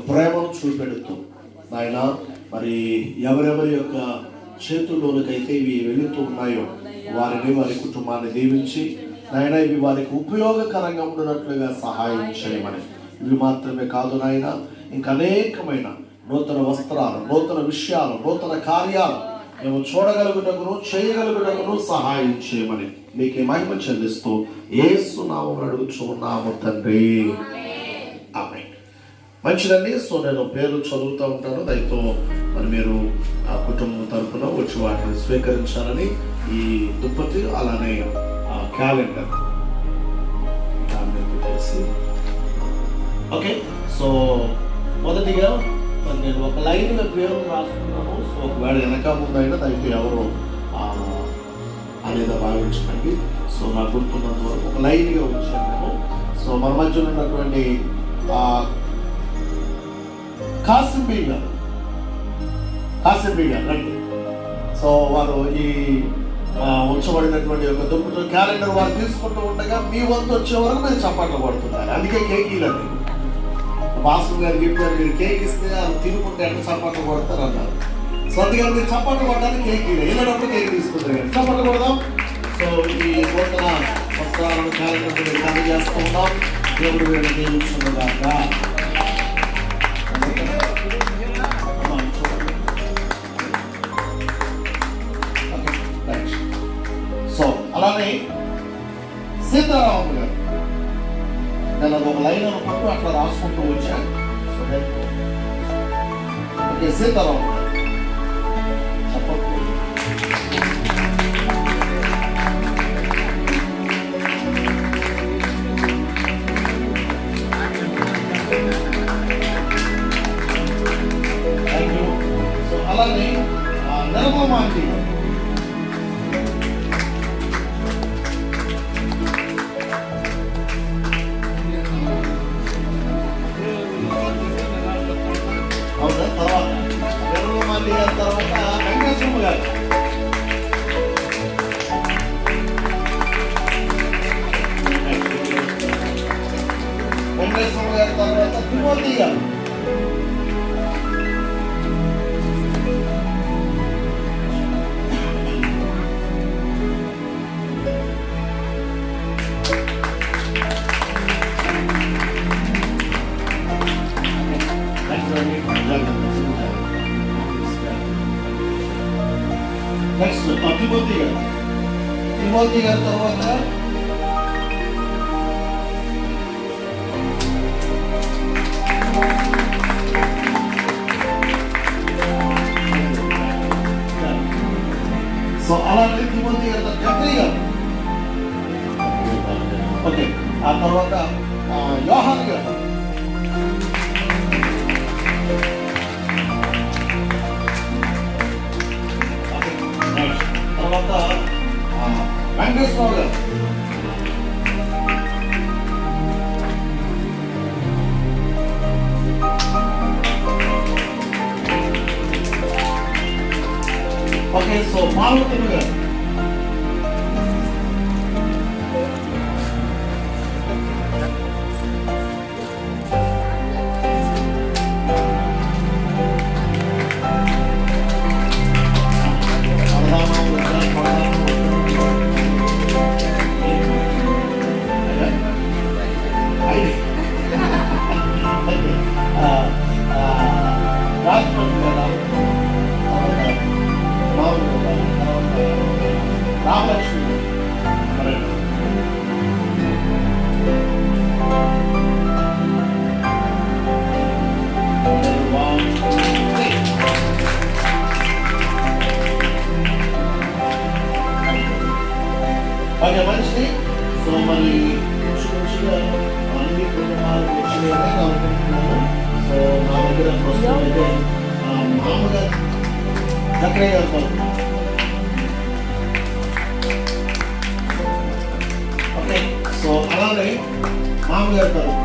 ప్రేమను చూపెడుతూ నాయన మరి ఎవరెవరి యొక్క చేతుల్లోనికైతే ఇవి వెళుతూ ఉన్నాయో వారిని వారి కుటుంబాన్ని దీవించి నాయన ఇవి వారికి ఉపయోగకరంగా ఉండినట్లుగా సహాయం చేయమని. ఇవి మాత్రమే కాదు నాయన, ఇంకా అనేకమైన నూతన వస్త్రాలు, నూతన విషయాలు, నూతన కార్యాలు మేము చూడగలుగుటకును చేయగలుగుటకును సహాయం చేయమని మీకే మహిమ చెల్లిస్తూ యేసు నామమున అడుగుచున్నాము తండ్రి, ఆమేన్. మంచిదండి. సో నేను పేర్లు చదువుతూ ఉంటాను, దయతో మరి మీరు ఆ కుటుంబం తరఫున వచ్చి వాటిని స్వీకరించాలని. ఈ దుప్పటి అలానే క్యాలెండర్ పెట్టేసి, ఓకే. సో మొదటిగా మరి నేను ఒక లైన్గా పేరు రాసుకున్నాను. సో ఒకవేళ వెనక ముందైనా దయతో ఎవరు అనేది భావించకండి. సో నాకు గుర్తున్నంత వరకు ఒక లైన్గా ఉంచాను నేను. సో మన మధ్యలో ఉన్నటువంటి కాసిం బీ గారు రండి. సో వారు ఈ ఉంచబడినటువంటి ఒక దుప్పటి క్యాలెండర్ వారు తీసుకుంటూ ఉండగా మీ వంతు వచ్చే వరకు మీరు చప్పట్లు పడుతున్నారు. అందుకే కేక్ ఇవ్వలేదు. మాస్టర్ గారు చెప్పారు, మీరు కేక్ ఇస్తే అది తినుకుంటే అంటే చప్పట్లు కొడతారు అన్నారు. సో అందుకని మీరు చప్పట్లు కొట్టడానికి కేక్ ఇవ్వలేదు, వెళ్ళినప్పుడు కేక్ తీసుకుంటారు కానీ చప్పట్లు కొడదాం. సో ఈ నూతన వస్త్రాలను క్యాలెండర్ మీరు అందజేస్తూ ఉన్నాం. దేవుడు వీళ్ళని దీవించునుగాక. సో అలానే సీతారామన్ గారు, నేను అది ఒక లైన్ అనుకుంటూ అట్లా రాసుకుంటూ వచ్చాను. సో ఓకే, సీతారామన్ గారు చెప్పండి. Thank you. సో అలానే నిర్మల ఆంటీ గారు, అవునా, తర్వాత నిర్మలమాలి గారి తర్వాత వెంకటేశ్వర గారు, వెంకటేశ్వర గారి తర్వాత తిమోతి గారు, నెక్స్ట్ తిమోతి గారి తర్వాత సో అలాంటి తిమోతి గారి జక్రీ గారు, ఓకే. ఆ తర్వాత యోహాన్ గారు, తర్వాత వెంకటేశ్వర గారు, ఓకే. సో పార్వతి గారు, రామలక్ష్మి ఓకే, మంచిది. సో మరి మంచిగా అన్ని కుటుంబాలు వచ్చినాయని అనుకుంటున్నాను. సో నా దగ్గర ప్రస్తుతం అయితే మామగారు చక్రయ్య గారు, ఓకే. సో అలానే మామగారు తరఫున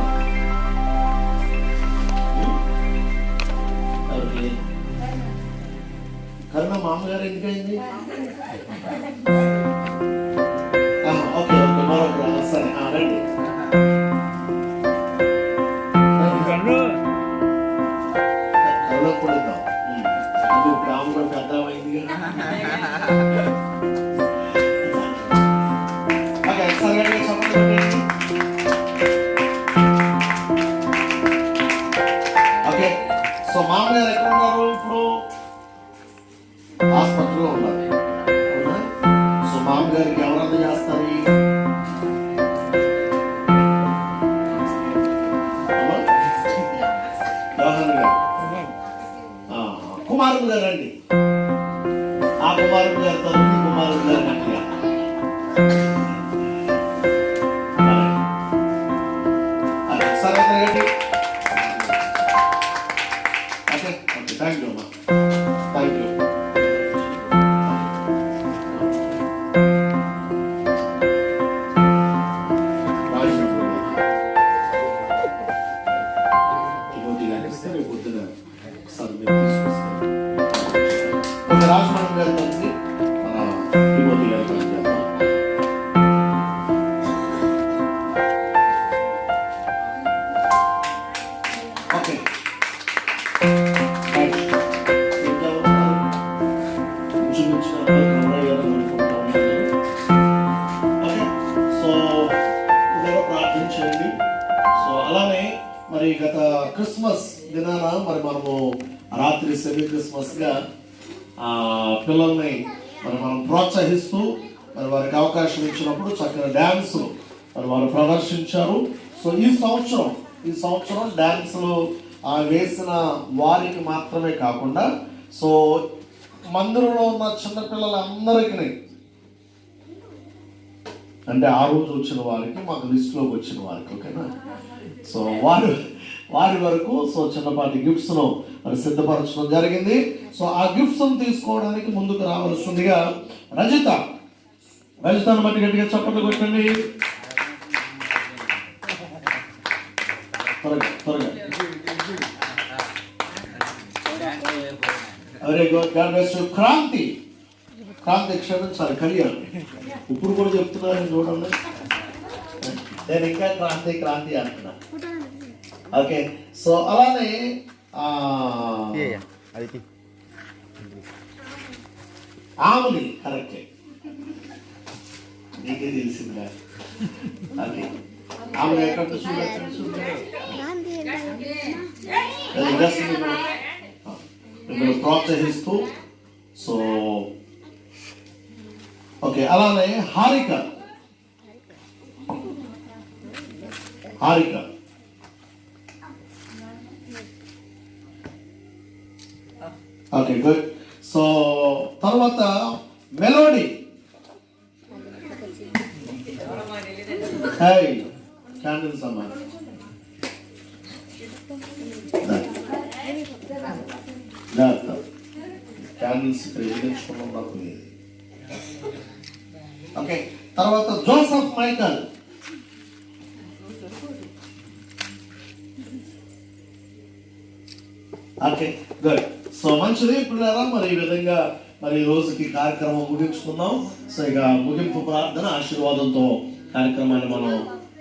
కరుణ మామగారు ఎందుకైంది? ఓకే, మరొక సరే రండి. కరుణ కూడా ఇద్దాం. ఇప్పుడు ఆమె కూడా పెద్ద అయింది కదా. ఓకే, సరే గమనించండి. సో అలానే మరి గత క్రిస్మస్ దినాన మరి మనము రాత్రి సెమీ క్రిస్మస్ గా పిల్లల్ని మరి మనం ప్రోత్సహిస్తూ మరి వారికి అవకాశం ఇచ్చినప్పుడు చక్కని డ్యాన్స్ మరి వారు ప్రదర్శించారు. సో ఈ సంవత్సరం డ్యాన్స్లు వేసిన వారికి మాత్రమే కాకుండా సో మందిరంలో ఉన్న చిన్నపిల్లలందరికీ, అంటే ఆ రోజు వచ్చిన వారికి, మాకు లిస్టులోకి వచ్చిన వారికి, ఓకేనా, సో వారి వరకు సో చిన్నపాటి గిఫ్ట్స్ ను మరి సిద్ధపరచడం జరిగింది. సో ఆ గిఫ్ట్స్ తీసుకోవడానికి ముందుకు రావాల్సిందిగా రజితను బట్టి గట్టిగా చప్పట్లు కొట్టండి. త్వరగా క్రాంతి క్షమించాలి, కళ్యాణ్ ఇప్పుడు కూడా చెప్తున్నారని చూడండి, నేను ఇంకా క్రాంతి అంటున్నా. ఓకే, సో అలానే ఆమెని కరెక్టే, నీకే తెలిసిందా అది ఆమె ఎక్కడ మిమ్మల్ని ప్రోత్సహిస్తూ. సో ఓకే, అలానే హారిక ఓకే గుడ్. సో తర్వాత మెలోడీ, క్యాండిల్స్ అమ్మా, క్యాండిల్స్ ప్రెసిడెంట్స్కున్నాం నాకు లేదు. ఓకే, తర్వాత Joseph Michael, okay good. So మంచిది పిల్లరా, మరి ఈ విధంగా మరి ఈ రోజుకి కార్యక్రమం ముగించుకుందాం. సో ఇక ముగింపు ప్రార్థన ఆశీర్వాదంతో కార్యక్రమాన్ని మనం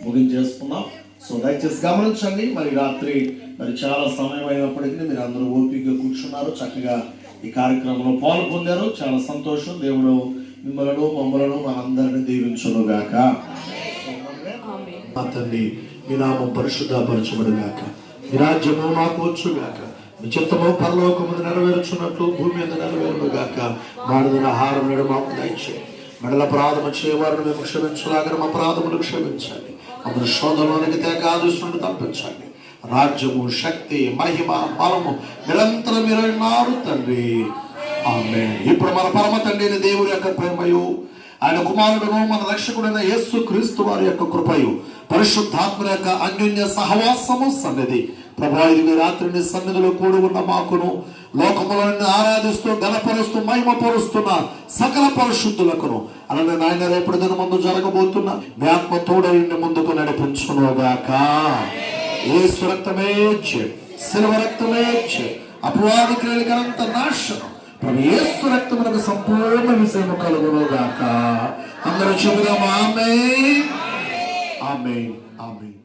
ముగించేసుకుందాం. సో దయచేసి గమనించండి, మరి రాత్రి మరి చాలా సమయం అయినప్పటికీ మీరు అందరూ ఓపికగా కూర్చున్నారు, చక్కగా ఈ కార్యక్రమంలో పాలు పొందారు. చాలా సంతోషం. దేవుడు మిమ్మలను మమ్మలను మనందరినీ దీవించును గాక. మా తండ్రి, మీ నామం పరిశుద్ధపరచబడు గాక, మీ రాజ్యము మాకు వచ్చు గాక, మీ చిత్తము పరలోకము నెరవేర్చున్నట్లు భూమి మీద నెరవేరును గాక. మాడిన ఆహారం నేడు మాకు దయచేయండి, మెడల అపరాధము చేయవారిని మేము క్షమించలాగా మా అపరాధములు క్షమించండి, అప్పుడు శోధనలోనికి తేక దుష్టుని తప్పించండి. రాజ్యము, శక్తి, మహిమ, బలము నిరంతరం మీరు ఉన్నారు తండ్రి. ఆమేన్. ఇప్పుడు మన పరమ తండ్రి దేవుడి యొక్క ప్రేమయు, ఆయన కుమారుడును మన రక్షకుడైన యేసు క్రీస్తు వారి యొక్క కృపయు, పరిశుద్ధాత్మ యొక్క అన్యోన్య సహవాసము సన్నిధి ప్రభువా, ఇది రాత్రిని సన్నిధిలో కూడి ఉన్న మాకును, లోకములో ఆరాధిస్తూ ఘనపరుస్తూ మహిమపరుస్తున్న సకల పరిశుద్ధులకును, అలానే నాయన రేపటి దిన ముందు జరగబోతున్న మీ ఆత్మ తోడైన ముందుకు నడిపించునుగాక. యేసు రక్తమే జయం, శిలువ రక్తమే జయం, అపవాది క్రియలకంత నాశనం ప్రభు యేసు రక్తమునకు సంపూర్ణ విజయము కలుగునుగాక. అందరూ చెబుదాం ఆమేన్, ఆమేన్, ఆమేన్.